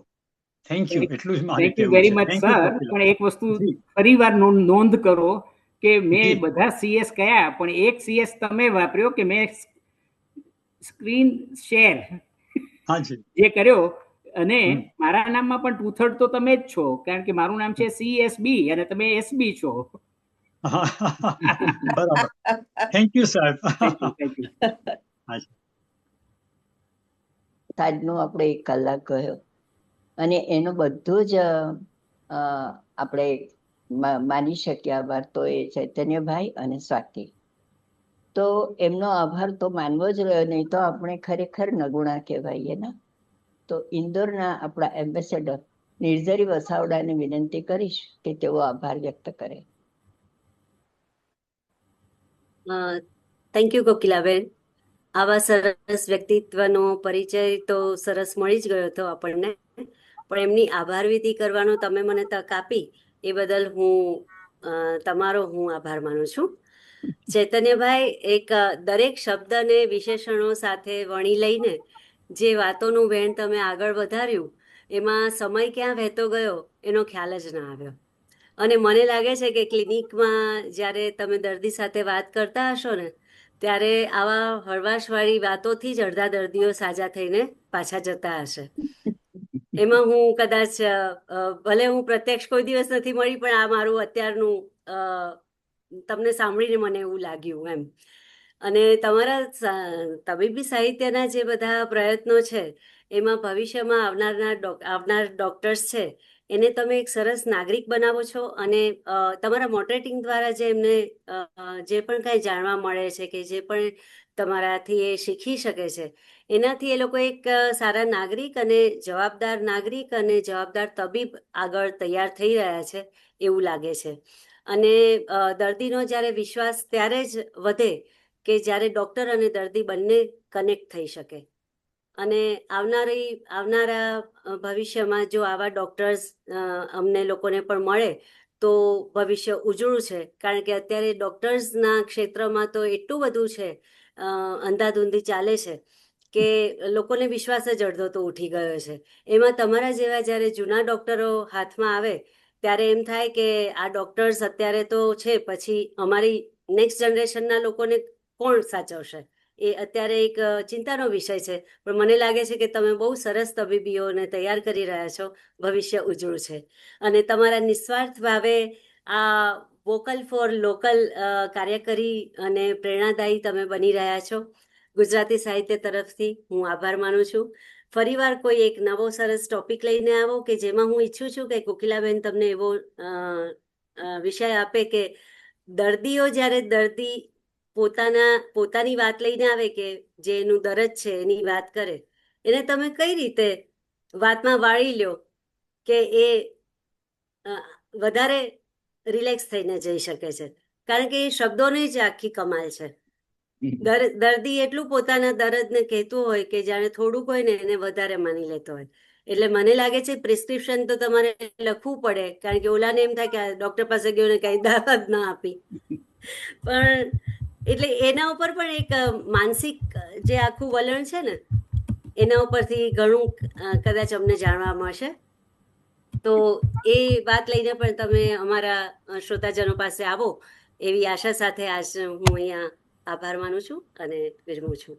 Thank you. એટલું જ મારે થેન્ક યુ કહેવું વેરી છે. Much thank you sir. Kapila. પણ એક વસ્તુ જી. ફરીવાર નોંધ કરો કે જી. મેં બધા CS કયા, પણ એક CS તમે વાપર્યો કે મેં સ્ક્રીન શેર હાજી. જે કર્યો. અને હમ. મારા નામમાં પણ 2/3 તો તમે જ છો, કારણ કે મારું નામ છે CSB અને તમે SB છો. બરાબર. થેન્ક યુ સાહેબ. Thank you. આજનો આપણે 1 કલાક ગયો અને એનું બધું જ આપણે માની શકીએ આભાર તો એ ચૈતન્યભાઈ અને સ્વાતિ. તો એમનો આભાર તો માનવો જ રહ્યો, નહીં તો આપણે ખરેખર નગુણા કહેવાઈએ ને. તો ઇન્દોરના આપણા એમ્બેસેડર નિર્ઝરી વસાવડાને વિનંતી કરીશ કે તેઓ આભાર વ્યક્ત કરે. Thank you Kokilaben. આવા સરસ વ્યક્તિત્વનો પરિચય તો સરસ મળી જ ગયો હતો આપણને, પણ એમની આભાર વિધિ કરવાનો તમે મને તક આપી એ બદલ તમારો હું આભાર માનું છું. ચૈતન્યભાઈ એક દરેક શબ્દને વિશેષણો સાથે વણી લઈને જે વાતોનું વહેણ તમે આગળ વધાર્યું, એમાં સમય ક્યાં વહેતો ગયો એનો ખ્યાલ જ ના આવ્યો. અને મને લાગે છે કે ક્લિનિકમાં જ્યારે તમે દર્દી સાથે વાત કરતા હશો ને, ત્યારે આવા હળવાશવાળી વાતોથી જ અડધા દર્દીઓ સાજા થઈને પાછા જતા હશે. એમાં હું કદાચ ભલે હું પ્રત્યક્ષ કોઈ દિવસ નથી મળી, પણ આ મારું અત્યારનું તમને સાંભળીને મને એવું લાગ્યું એમ. અને તમારા તબીબી સાહિત્યના જે બધા પ્રયત્નો છે, એમાં ભવિષ્યમાં આવનાર ડોક્ટર્સ છે એને તમે એક સરસ નાગરિક બનાવો છો. અને તમારા મોડરેટિંગ દ્વારા જે એમને જે પણ કાંઈ જાણવા મળે છે કે જે પણ તમારાથી એ શીખી શકે છે, એનાથી એ લોકો એક સારા નાગરિક અને જવાબદાર તબીબ આગળ તૈયાર થઈ રહ્યા છે એવું લાગે છે. અને દર્દીનો જ્યારે વિશ્વાસ ત્યારે જ વધે કે જ્યારે ડૉક્ટર અને દર્દી બંને કનેક્ટ થઈ શકે. અને આવનારા ભવિષ્યમાં જો આવા ડૉક્ટર્સ અમને લોકોને પણ મળે તો ભવિષ્ય ઉજળું છે. કારણ કે અત્યારે ડૉક્ટર્સના ક્ષેત્રમાં તો એટલું બધું છે, અંધાધૂંધી ચાલે છે કે લોકોને વિશ્વાસ જ અડધો તો ઉઠી ગયો છે. એમાં તમારા જેવા જ્યારે જૂના ડૉક્ટરો હાથમાં આવે ત્યારે એમ થાય કે આ ડૉક્ટર્સ અત્યારે તો છે, પછી અમારી નેક્સ્ટ જનરેશનના લોકોને કોણ સાચવશે, એ અત્યારે એક ચિંતાનો વિષય છે. પણ મને લાગે છે કે તમે બહુ સરસ તબીબીઓને તૈયાર કરી રહ્યા છો. ભવિષ્ય ઉજળું છે. અને તમારા નિસ્વાર્થ ભાવે આ વોકલ ફોર લોકલ કાર્યકરી અને પ્રેરણાદાયી તમે બની રહ્યા છો. ગુજરાતી સાહિત્ય તરફથી હું આભાર માનું છું. ફરીવાર કોઈ એક નવો સરસ ટોપિક લઈને આવો કે જેમાં હું ઈચ્છું છું કે કોકિલાબેન તમને એવો વિષય આપે કે દર્દીઓ જ્યારે પોતાની વાત લઈને આવે કે જે એનું દર્દ છે એની વાત કરે, એને તમે કઈ રીતે વાતમાં વાળી લ્યો કે એ વધારે રિલેક્સ થઈને જઈ શકે છે. કારણ કે એ શબ્દોની જ આખી કમાલ છે. દર્દી એટલું પોતાના દર્દને કહેતું હોય કે જાણે થોડુંક હોય ને એને વધારે માની લેતો હોય. એટલે મને લાગે છે પ્રિસ્ક્રિપ્શન તો તમારે લખવું પડે, કારણ કે ઓલાને એમ થાય કે ડોક્ટર પાસે ગયો ને કઈ દવા જ ના આપી. પણ એટલે એના ઉપર પણ એક માનસિક જે આખું વલણ છે ને, એના ઉપરથી ઘણું કદાચ અમને જાણવા મળશે. તો એ વાત લઈને પણ તમે અમારા શ્રોતાજનો પાસે આવો એવી આશા સાથે આજ હું અહીંયા આભાર માનું છું અને વિરમું છું.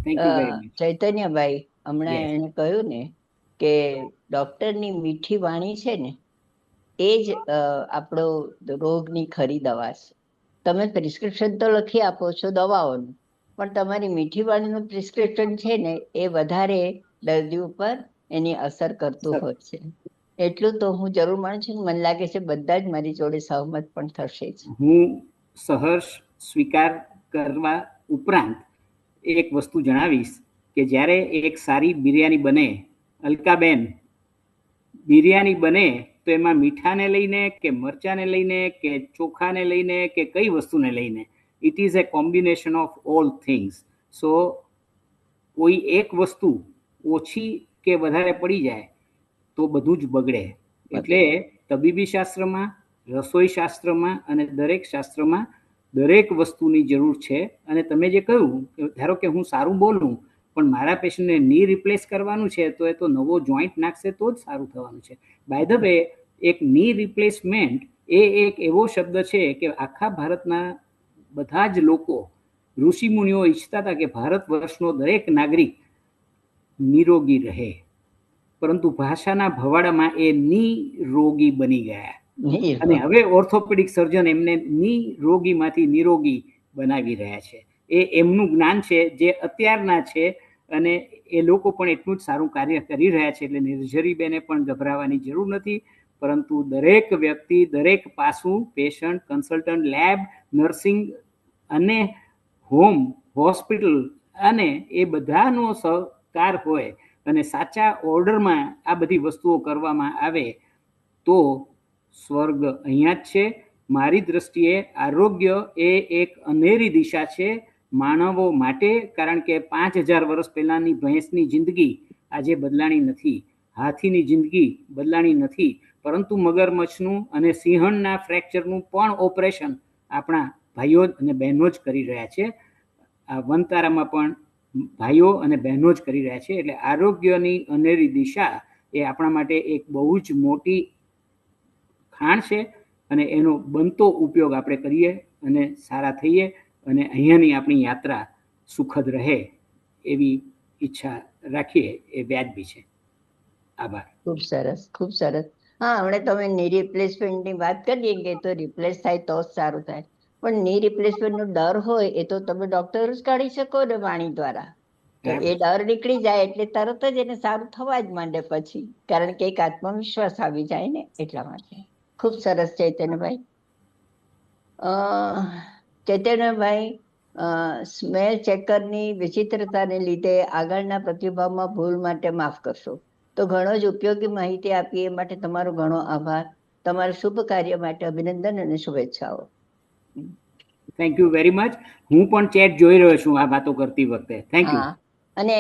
Thank you very much. Chaitanyabhai, હમણાં Yes. એને કહ્યું ને કે ડોક્ટરની મીઠી વાણી છે ને એ જ આપણો રોગની ખરી દવા છે. તમે પ્રિસ્ક્રિપ્શન તો લખી આપો છો દવાઓનું, પણ તમારી મીઠી વાણીનું પ્રિસ્ક્રિપ્શન છે ને એ વધારે દર્દી ઉપર એની અસર કરતું હોય છે. એટલું તો હું જરૂર માનું છું. મને લાગે છે બધા જ મારી જોડે સહમત પણ થશે જ. હું સહર્ષ સ્વીકાર કરવા ઉપરાંત એક વસ્તુ જણાવીશ કે જ્યારે એક સારી બિરયાની બને, અલકાબેન, બિરયાની બને તો એમાં મીઠાને લઈને કે મરચાને લઈને કે ચોખાને લઈને કે કઈ વસ્તુને લઈને, it is a combination of all things. So કોઈ એક વસ્તુ ઓછી કે વધારે પડી જાય તો બધું જ બગડે. એટલે તબીબી શાસ્ત્રમાં, રસોઈ શાસ્ત્રમાં અને દરેક શાસ્ત્રમાં દરેક વસ્તુની જરૂર છે. અને તમે જે કહ્યું, ધારો કે હું સારું બોલું પણ મારા પેશન્ટને ની રિપ્લેસ કરવાનું છે તો એ તો નવો જોઈન્ટ નાખશે તો જ સારું થવાનું છે. બાય ધ વે, એક ની રિપ્લેસમેન્ટ એ એક એવો શબ્દ છે કે આખા ભારતના બધા જ લોકો, ઋષિમુનિઓ ઈચ્છતા હતા કે ભારત વર્ષનો દરેક નાગરિક નિરોગી રહે, પરંતુ ભાષાના ભવાડામાં એ નિરોગી બની ગયા અને હવે ઓર્થોપેડિક સર્જન એમને નિરોગીમાંથી નિરોગી બનાવી રહ્યા છે. એ એમનું જ્ઞાન છે જે અત્યારના છે અને એ લોકો પણ એટલું જ સારું કાર્ય કરી રહ્યા છે. એટલે નિર્ઝરીબેને પણ ગભરાવાની જરૂર નથી, પરંતુ દરેક વ્યક્તિ, દરેક પાસું, પેશન્ટ, કન્સલ્ટન્ટ, લેબ, નર્સિંગ અને હોમ, હોસ્પિટલ અને એ બધાનો સહકાર હોય અને સાચા ઓર્ડરમાં આ બધી વસ્તુઓ કરવામાં આવે તો સ્વર્ગ અહીંયા જ છે. મારી દ્રષ્ટિએ આરોગ્ય એ એક અનેરી દિશા છે માનવો માટે, કારણ કે 5000 વર્ષ પહેલાની ભેંસની જિંદગી આજે બદલાણી નથી, હાથીની જિંદગી બદલાણી નથી, પરંતુ મગરમચ્છનું અને સિંહણના ફ્રેક્ચરનું પણ ઓપરેશન આપણા ભાઈઓ અને બહેનો જ કરી રહ્યા છે. આ વનતારામાં પણ ભાઈઓ અને બહેનો જ કરી રહ્યા છે. એટલે આરોગ્યની અનેરી દિશા એ આપણા માટે એક બહુ જ મોટી ખાણ છે અને એનો બનતો ઉપયોગ આપણે કરીએ અને સારા થઈએ અને અહીંયાની આપણી યાત્રા સુખદ રહે એવી ઈચ્છા રાખીએ એ વ્યાજબી છે. આભાર. ખૂબ સરસ, ખૂબ સરસ. હા, હમણાં તમે ની રિપ્લેસમેન્ટની વાત કરીએ કે તો રિપ્લેસ થાય તો જ સારું થાય, પણ ની રિપ્લેસમેન્ટનો ડર હોય એ તો તમે ડોક્ટર જ કાઢી શકો ને વાણી દ્વારા. તો એ ડર નીકળી જાય એટલે તરત જ એને સારું થવા જ માંડે પછી, કારણ કે એક આત્મવિશ્વાસ આવી જાય ને એટલા માટે. ખૂબ સરસ ચૈતન્યભાઈ. ચૈતન્યભાઈ, સ્મેલ ચેકરની વિચિત્રતાને લીધે આગળના પ્રતિભાવમાં ભૂલ માટે માફ કરશો. તો ઘણો જ ઉપયોગી માહિતી આપી એ માટે તમારો ઘણો આભાર. તમારા શુભ કાર્ય માટે અભિનંદન અને શુભેચ્છાઓ. Thank you very much. હું પણ ચેટ જોઈ રહ્યો છું આ વાતો કરતી વખતે. Thank you. અને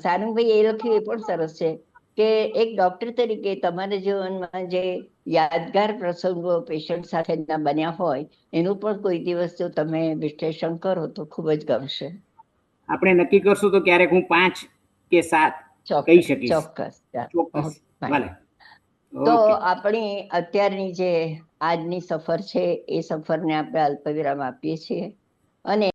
સારંગભાઈ એ લખ્યું એ પણ સરસ છે કે એક ડોક્ટર તરીકે તમારા જીવનમાં જે યાદગાર પ્રસંગો પેશન્ટ સાથેના બન્યા હોય એનું પણ કોઈ દિવસ જો તમે વિશ્લેષણ કરો તો ખૂબ જ ગમશે. આપણે નક્કી કરશું તો ક્યારેક હું 5 કે 7 કહી શકીશ. ચોક્કસ. ભલે. તો આપણી અત્યારની જે આજની સફર છે એ સફરને આપણે અલ્પવિરામ આપીએ છીએ અને